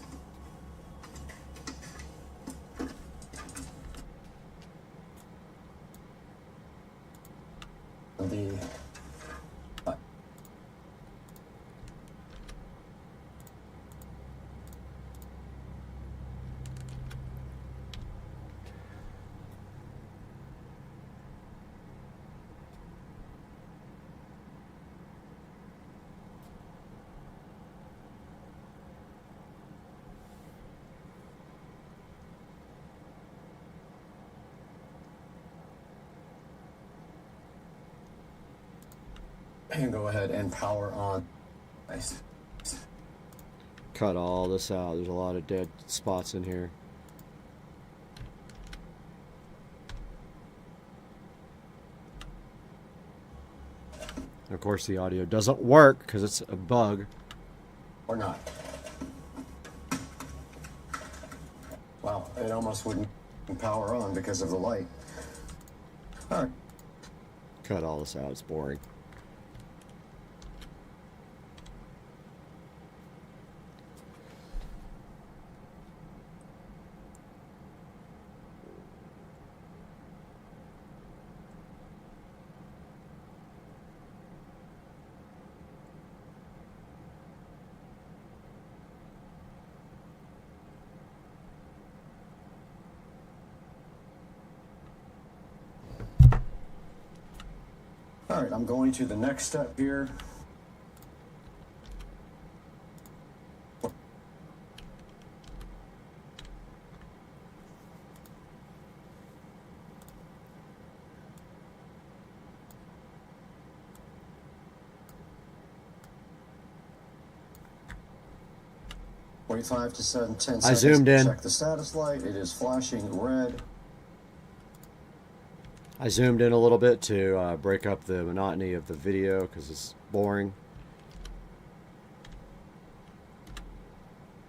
And go ahead and power on. Nice. Cut all this out. There's a lot of dead spots in here. And of course the audio doesn't work because it's a bug. Or not. Wow, it almost wouldn't power on because of the light. All right. Cut all this out. It's boring. All right, I'm going to the next step here. Five to 10 seconds. I zoomed in. Check the status light. It is flashing red. I zoomed in a little bit to break up the monotony of the video because it's boring.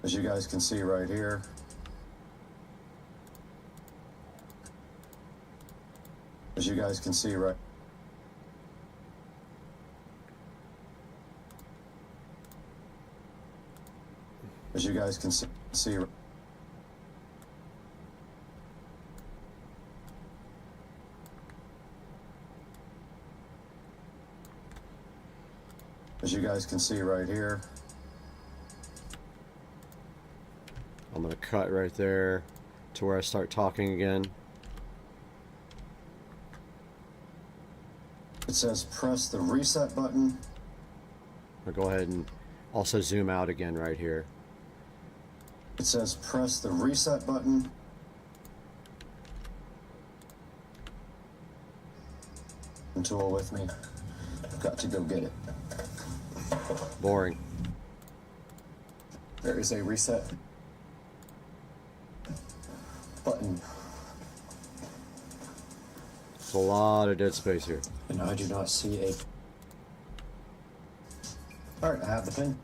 As you guys can see right here. As you guys can see right. As you guys can see. As you guys can see right here. I'm going to cut right there to where I start talking again. It says press the reset button. I'll go ahead and also zoom out again right here. It says press the reset button. Tool with me. I've got to go get it. Boring. There is a reset button. It's a lot of dead space here. And I do not see a... Alright, I have the pin.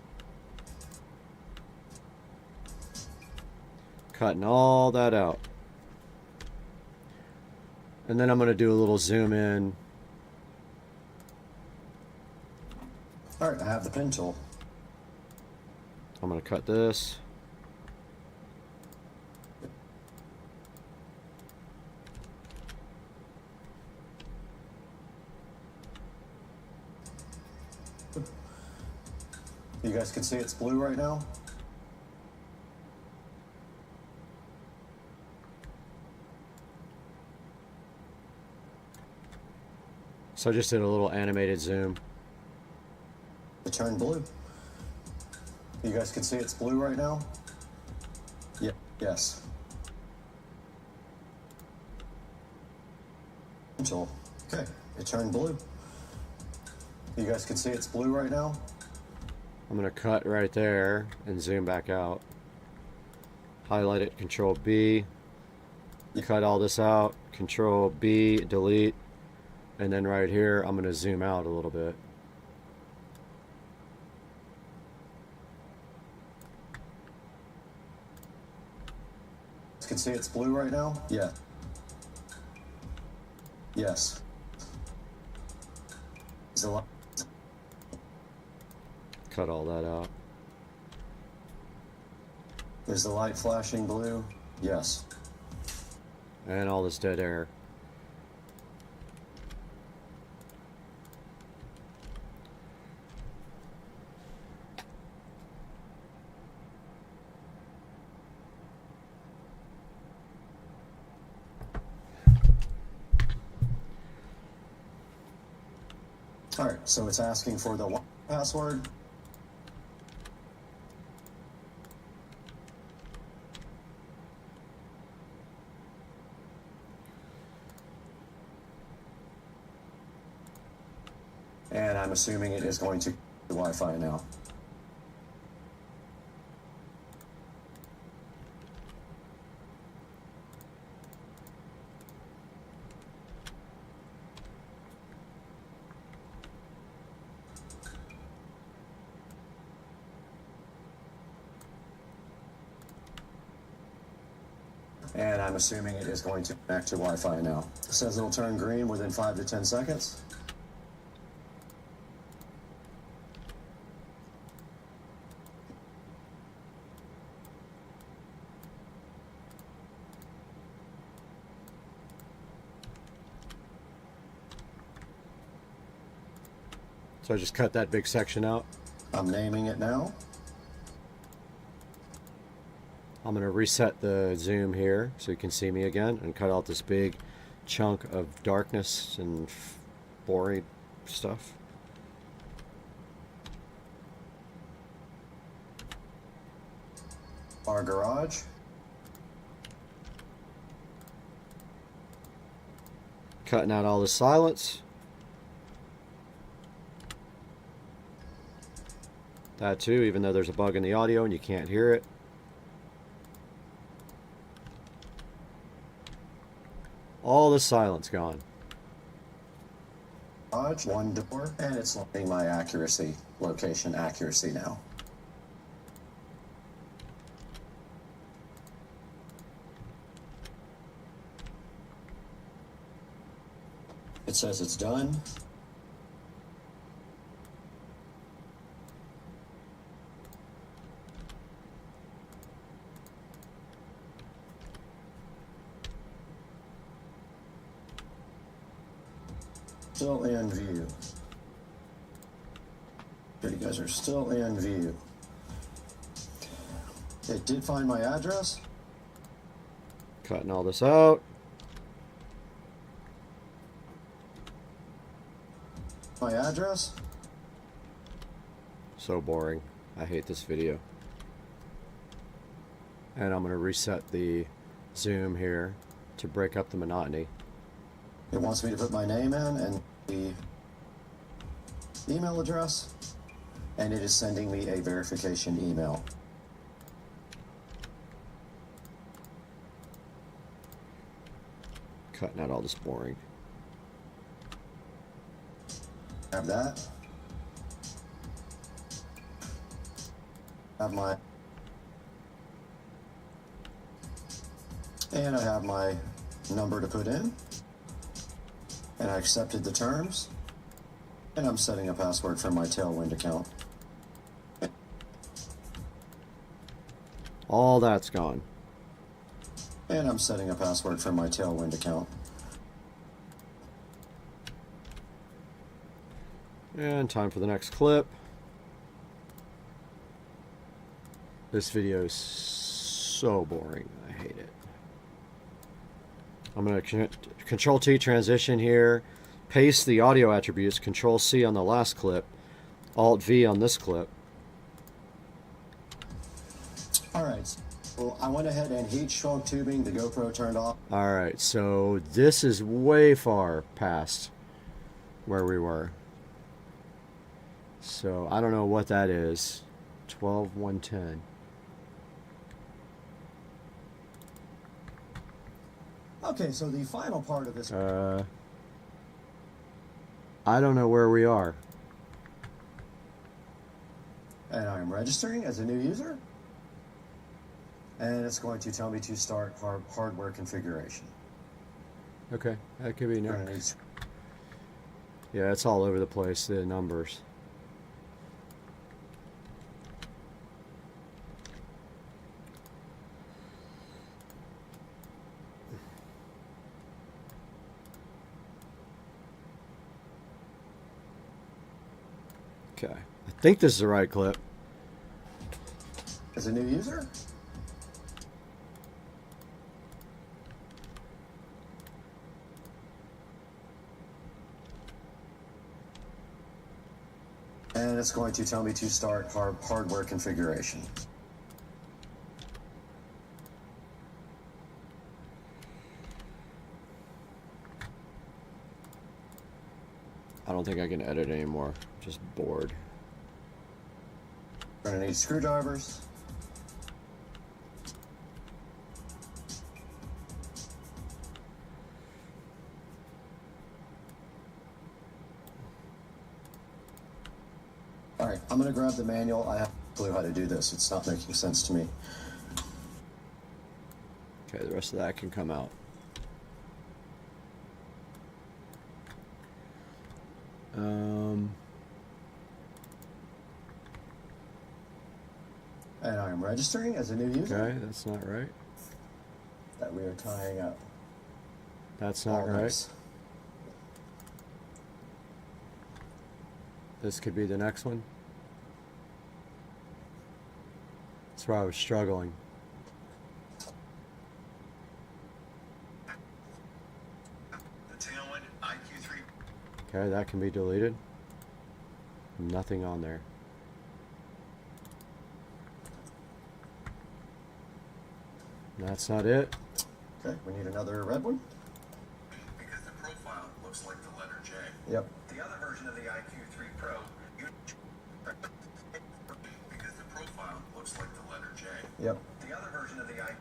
Cutting all that out. And then I'm going to do a little zoom in. Alright, I have the pin tool. I'm going to cut this. You guys can see it's blue right now. So I just did a little animated zoom. It turned blue. You guys can see it's blue right now? Yeah, yes. Tool. Okay, it turned blue. You guys can see it's blue right now? I'm going to cut right there and zoom back out. Highlight it, Control B. Cut all this out, Control B, delete. And then right here, I'm going to zoom out a little bit. You can see it's blue right now? Yeah. Yes. Is the light? Cut all that out. Is the light flashing blue? Yes. And all this dead air. All right, so it's asking for the password. And I'm assuming it is going to the Wi-Fi now. And I'm assuming it is going to connect to Wi-Fi now. It says it'll turn green within 5 to 10 seconds. So I just cut that big section out. I'm naming it now. I'm going to reset the zoom here so you can see me again and cut out this big chunk of darkness and boring stuff. Our garage. Cutting out all the silence. That too, even though there's a bug in the audio and you can't hear it. All the silence gone. Garage, one door, and it's letting my accuracy, location accuracy now. It says it's done. still in view. Good, you guys are still in view. It did find my address. Cutting all this out. My address. So boring. I hate this video. And I'm going to reset the zoom here to break up the monotony. It wants me to put my name in and the email address, and it is sending me a verification email. Cutting out all this boring. Have that. Have my, and I have my number to put in, and I accepted the terms, and I'm setting a password for my Tailwind account. All that's gone. And I'm setting a password for my Tailwind account. And time for the next clip. This video is so boring. I hate it. I'm going to Control T transition here. Paste the audio attributes. Control C on the last clip. Alt V on this clip. All right. Well, I went ahead and heat shrunk tubing. The GoPro turned off. All right. So this is way far past where we were. So I don't know what that is. 12,110. Okay, so the final part of this. I don't know where we are. And I'm registering as a new user. And it's going to tell me to start hardware configuration. Okay, that could be Gonna next. need- Yeah, it's all over the place, the numbers. Okay, I think this is the right clip. As a new user. And it's going to tell me to start hardware configuration. I don't think I can edit anymore. Just bored. We're going to need screwdrivers. All right, I'm going to grab the manual. I have no clue how to do this. It's not making sense to me. Okay, the rest of that can come out. And I'm registering as a new user. Okay, that's not right. That we are tying up. That's not all right. this. This could be the next one. That's where I was struggling. The Tailwind IQ3. Okay, that can be deleted. Nothing on there. That's not it. Okay, we need another red one. Because the profile looks like the letter J. Yep. The other version of the IQ3 Pro, because the profile looks like the letter J. Yep. The other version of the IQ.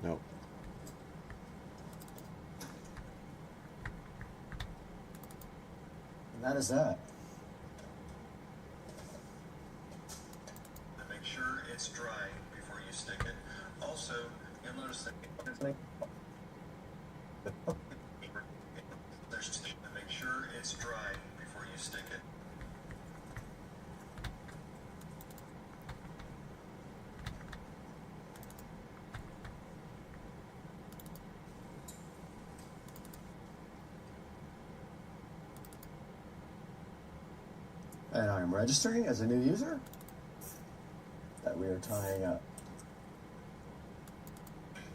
Nope. And that is that. Make sure it's dry before you stick it. Also, you'll notice that make sure it's dry before you stick it. And I'm registering as a new user that we are tying up.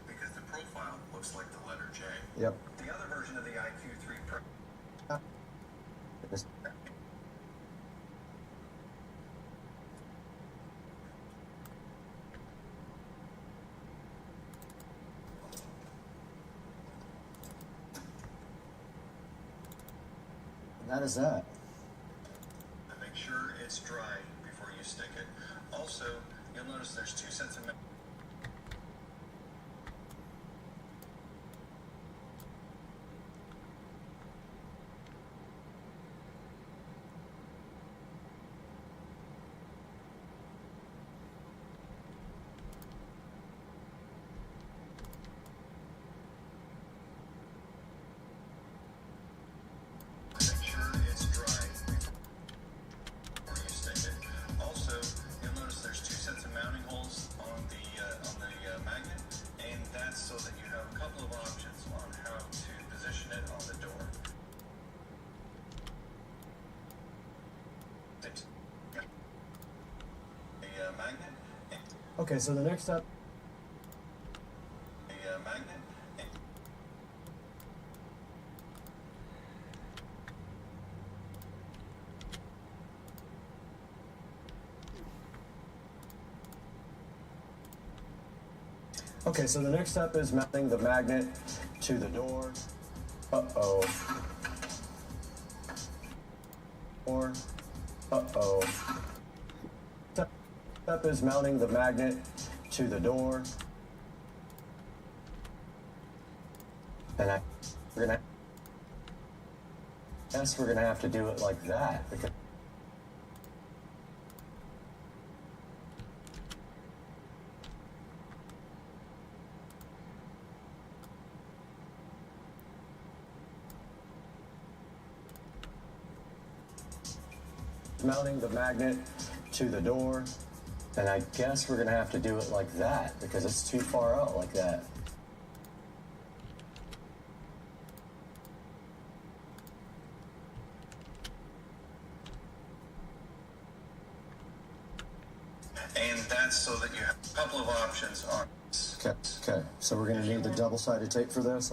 Because the profile looks like the letter J. Yep. The other version of the IQ3 Pro. This- And that is that. Make sure it's dry before you stick it. Also, you'll notice there's 2 sets of Make sure it's dry before you stick it. Also, you'll notice there's 2 sets of mounting holes on the magnet, and that's so that you have a couple of options on how to position it on the door. The magnet, Okay, so the next step. the magnet. Okay, so the next step is mounting the magnet to the door. Uh-oh. Or, uh-oh. Step is mounting the magnet to the door. And we're gonna have to do it like that because mounting the magnet to the door, and I guess we're gonna have to do it like that because it's too far out like that. And that's so that you have a couple of options on Okay, so we're gonna need the double-sided tape for this.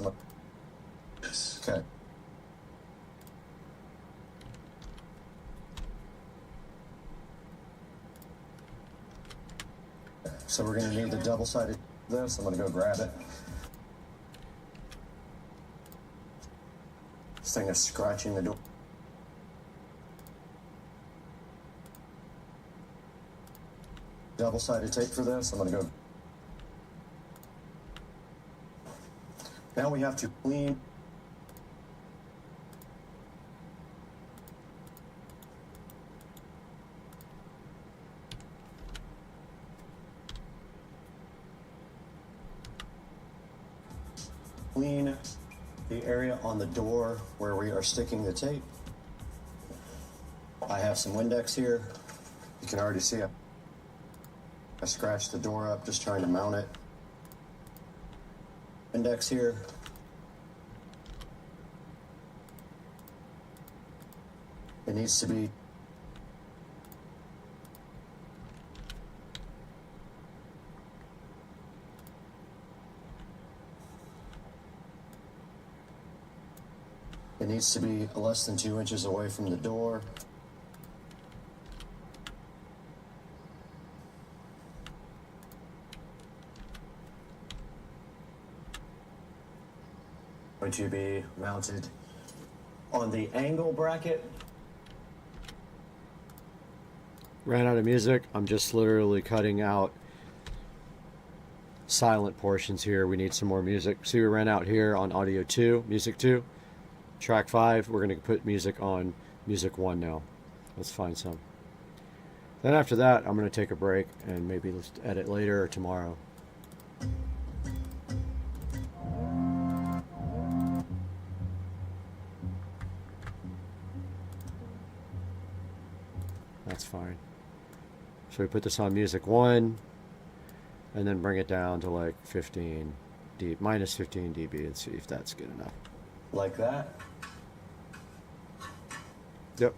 this. Okay. So we're gonna need the double-sided this. I'm gonna go grab it. This thing is scratching the door. Double-sided tape for this. I'm gonna go. Now we have to clean. Clean the area on the door where we are sticking the tape. I have some Windex here. You can already see it. I scratched the door up just trying to mount it. Index here. It needs to be less than 2 inches away from the door. Going to be mounted on the angle bracket. Ran out of music. I'm just literally cutting out silent portions here. We need some more music. See, we ran out here on audio 2, music 2. Track 5, we're going to put music on music 1 now. Let's find some. Then after that, I'm going to take a break and maybe let's edit later or tomorrow. That's fine. So we put this on music 1 and then bring it down to like 15 minus 15 dB and see if that's good enough. Like that. Yep.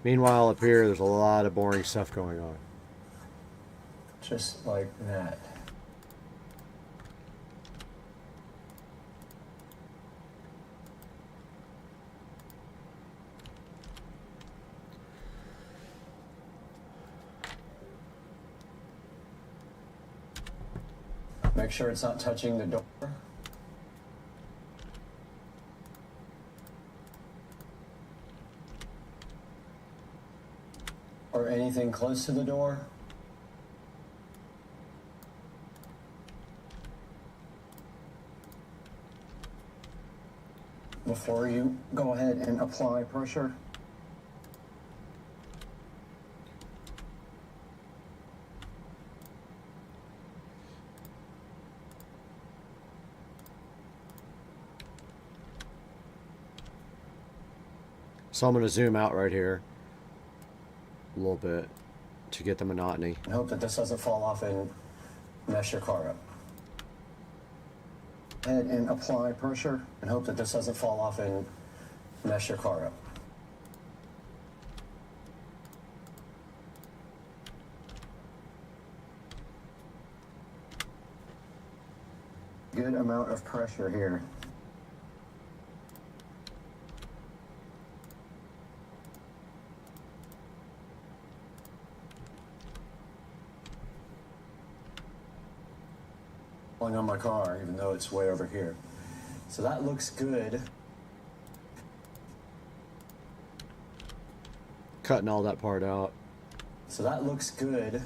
Meanwhile, up here, there's a lot of boring stuff going on. Just like that. Make sure it's not touching the door. Or anything close to the door. Before you go ahead and apply pressure. So I'm going to zoom out right here a little bit to get the monotony. And hope that this doesn't fall off and mess your car up. Head and apply pressure and hope that this doesn't fall off and mess your car up. Good amount of pressure here. On my car, even though it's way over here. So that looks good. Cutting all that part out. So that looks good.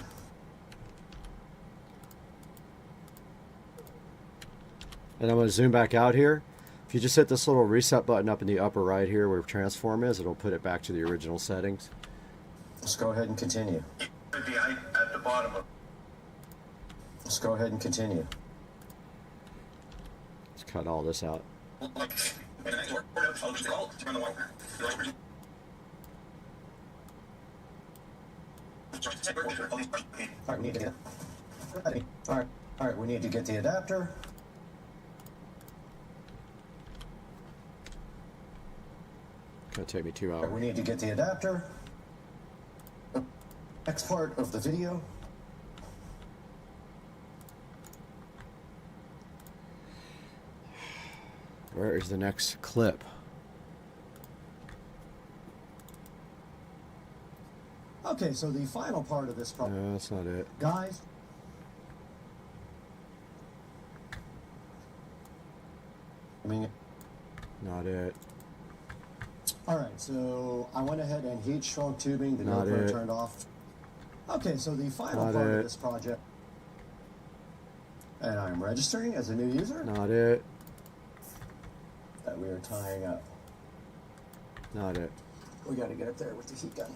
And I'm going to zoom back out here. If you just hit this little reset button up in the upper right here where transform is, it'll put it back to the original settings. Let's go ahead and continue. At the bottom of. Let's go ahead and continue. Let's cut all this out. Alright, we need to get. Alright, we need to get the adapter. Gonna take me 2 Alright, we hours. need to get the adapter. Next part of the video. Where is the next clip? Okay, so the final part of this problem. No, that's not it. Guys. I mean, Not it. alright, so I went ahead and heat shrunk tubing, the Not GoPro it. turned off. Okay, so the final Not part it. of this project. And I'm registering as a new user Not it. that we are tying up. Not it. We gotta get up there with the heat gun.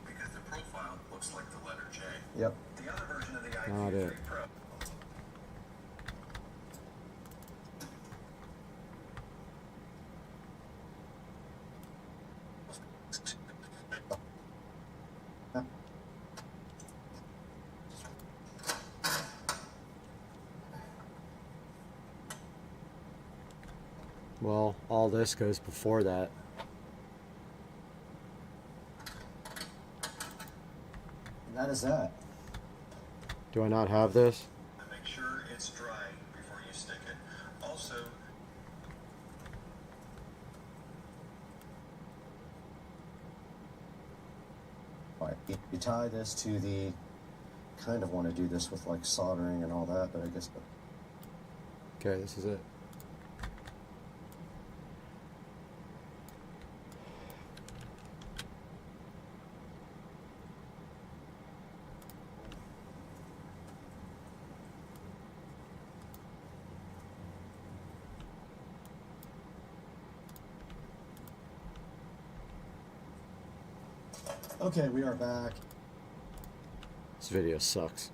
Because the profile looks like the letter J. Yep. The other version of the Not iQ3 it. Pro. Well, all this goes before that. And that is that. Do I not have this? And make sure it's dry before you stick it. Also, Alright, you tie this to the. Kind of want to do this with like soldering and all that, but I guess. Okay, this is it. Okay, we are back. This video sucks.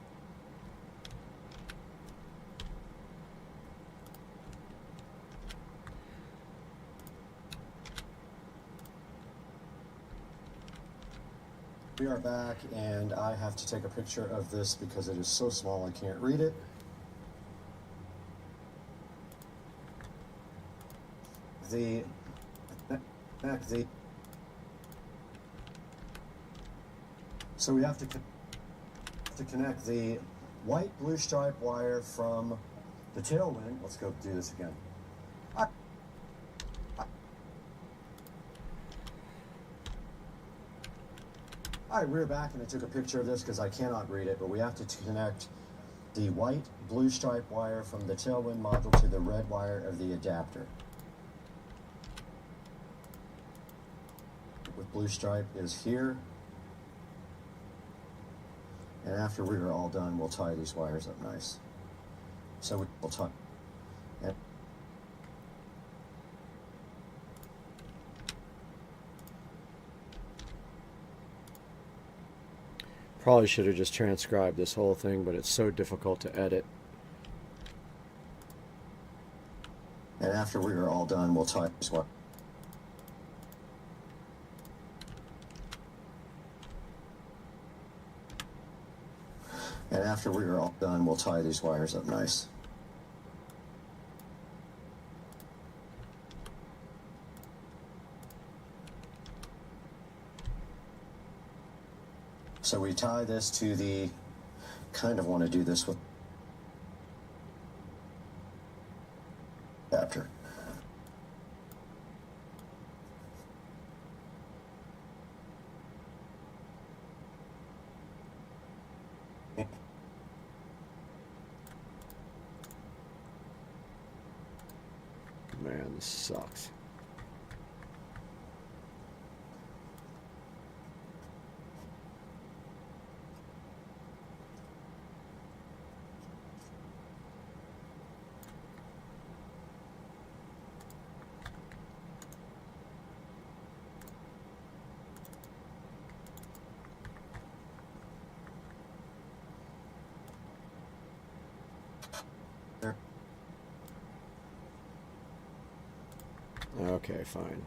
We are back, and I have to take a picture of this because it is so small I can't read it. So we have to connect the white blue stripe wire from the tailwind. Let's go do this again. All right, we're back, and I took a picture of this because I cannot read it, but we have to connect the white blue stripe wire from the tailwind module to the red wire of the adapter. With blue stripe is here. And after we are all done, we'll tie these wires up nice. So we'll tie. And Probably should have just transcribed this whole thing, but it's so difficult to edit. after we are all done, we'll tie these wires. And after we are all done, we'll tie these wires up nice. So we tie this to the, kind of want to do this with adapter. Man, this sucks. There. Okay, fine.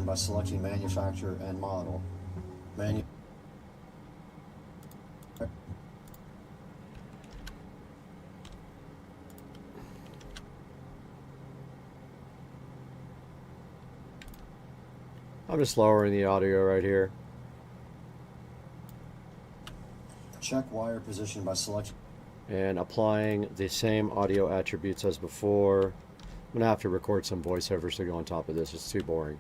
by selecting manufacturer and model. I'm just lowering the audio right here. Check wire position by selecting. And applying the same audio attributes as before. I'm gonna have to record some voiceovers to go on top of this. It's too boring.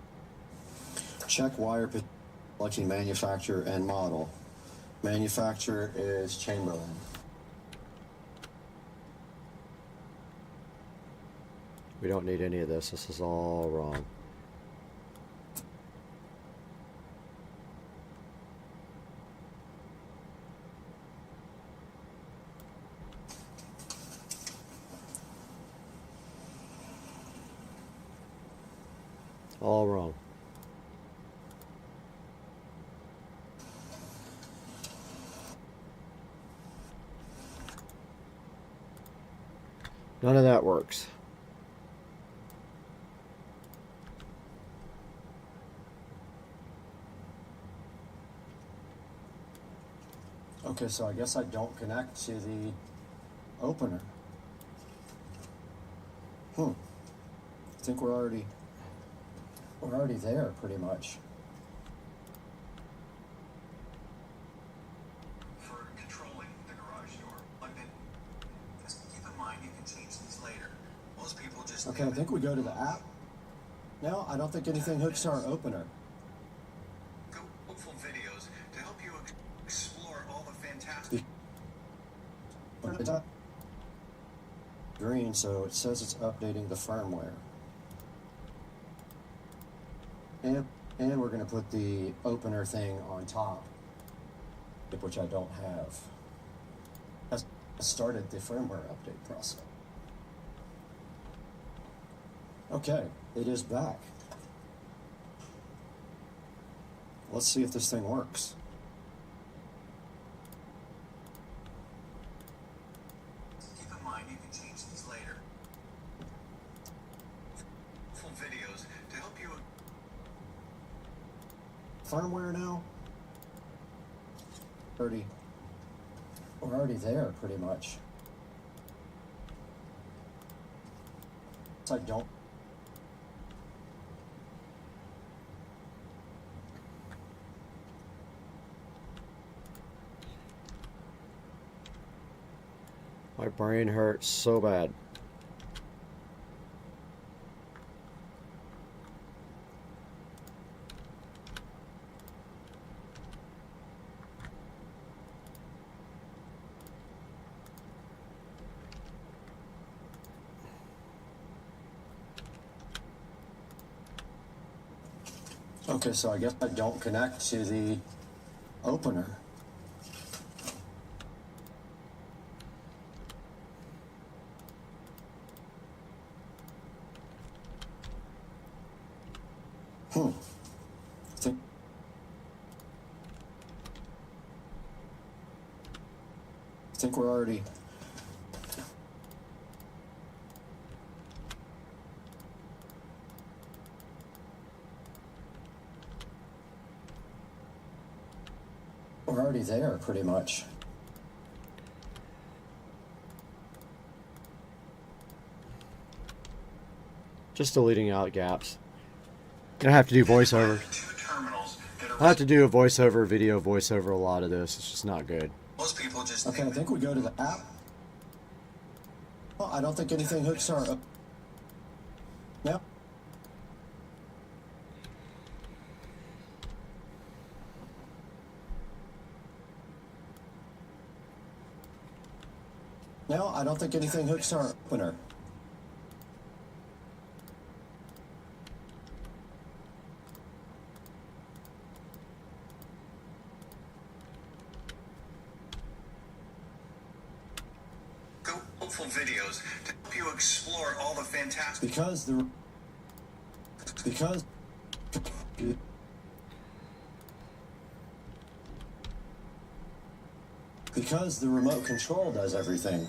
Check wire position, selecting manufacturer and model. Manufacturer is Chamberlain. We don't need any of this. This is all wrong. All wrong. None of that works. Okay, so I guess I don't connect to the opener. I think we're already there pretty much. For controlling the garage door, plug in. Just keep in mind you can change these later. Most people just Okay, I think we go to the app. No, I don't think anything hooks to our opener. go helpful videos to help you explore all the fantastic. It's up green, so it says it's updating the firmware. And we're going to put the opener thing on top, which I don't have. I started the firmware update process. Okay, it is back. Let's see if this thing works. Keep in mind you can change these later. Helpful videos to help you. Firmware now? We're already there pretty much. I don't. My brain hurts so bad. Okay, so I guess I don't connect to the opener. I think we're already. We're already there pretty much. Just deleting out gaps. Gonna have to do voiceover. Two terminals that are I have to do a voiceover, video voiceover, a lot of this. It's just not good. most people just Okay, I think we go to the app. Well, I don't think anything hooks to our. Yep. No, I don't think anything hooks to our opener. go helpful videos to help you explore all the fantastic. Because the remote control does everything.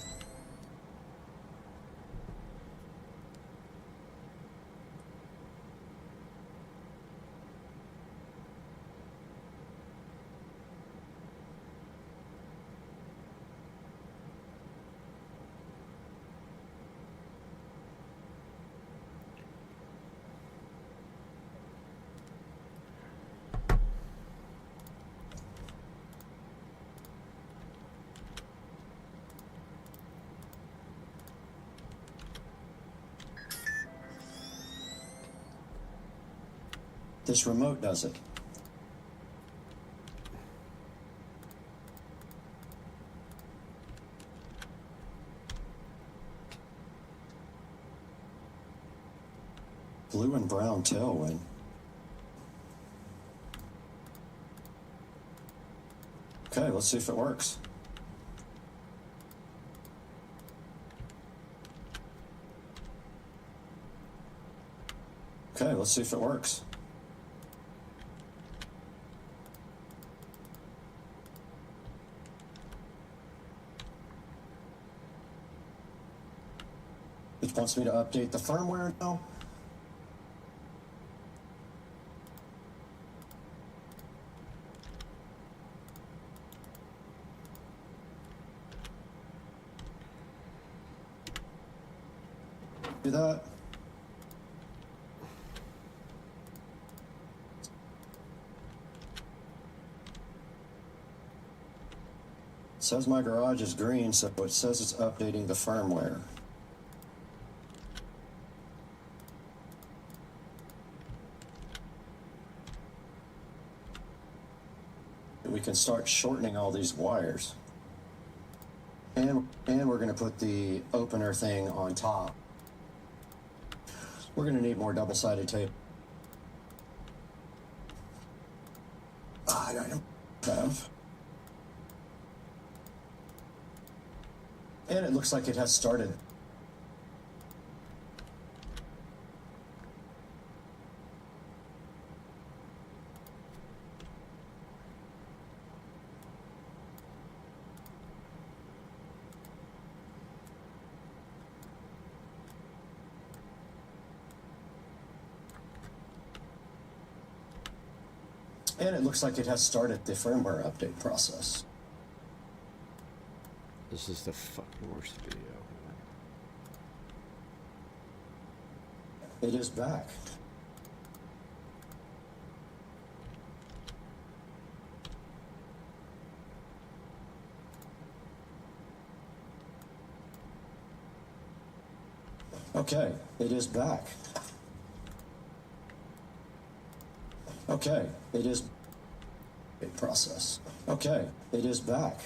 This remote does it. Blue and brown tailwind. Okay, let's see if it works. Okay, let's see if it works. It wants me to update the firmware now. Do that. It says my garage is green, so it says it's updating the firmware. We can start shortening all these wires. And we're going to put the opener thing on top. We're going to need more double-sided tape. I don't have. And it looks like it has started. And it looks like it has started the firmware update process. This is the fucking worst video. It is back. Okay, it is back. Okay, it is a process. Okay, it is back.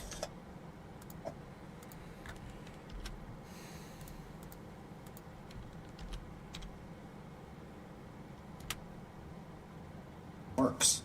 Works.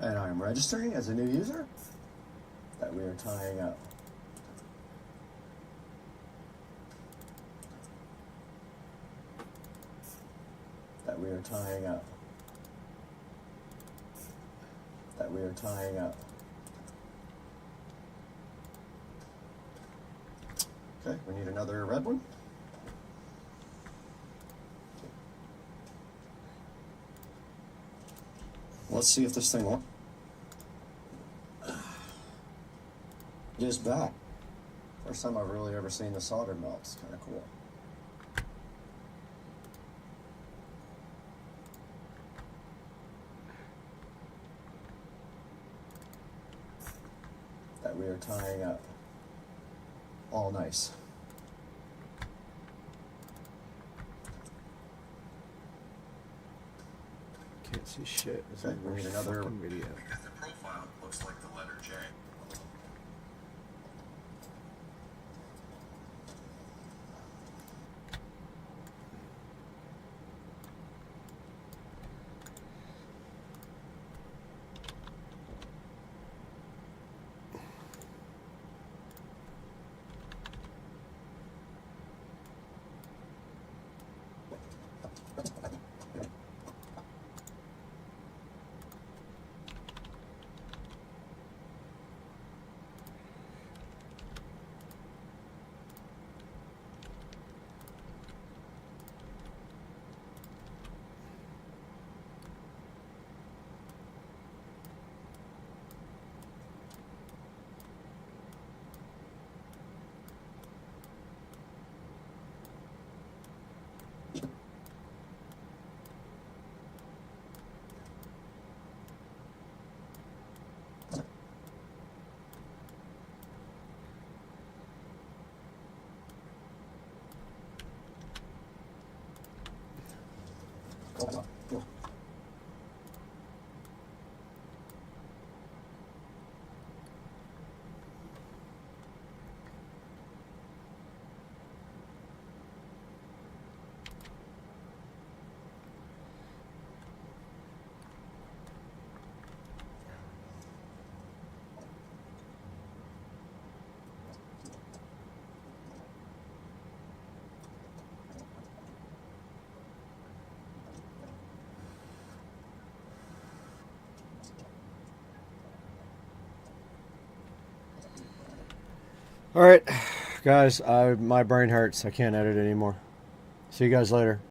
And I'm registering as a new user that we are tying up. That we are tying up. That we are tying up. Okay, we need another red one. Let's see if this thing works. It is back. First time I've really ever seen the solder melt. It's kind of cool. That we are tying up. All nice. Can't see shit. It's Okay, like we need worst another fucking video. Because the profile looks like the letter J. All right, guys, my brain hurts. I can't edit anymore. See you guys later.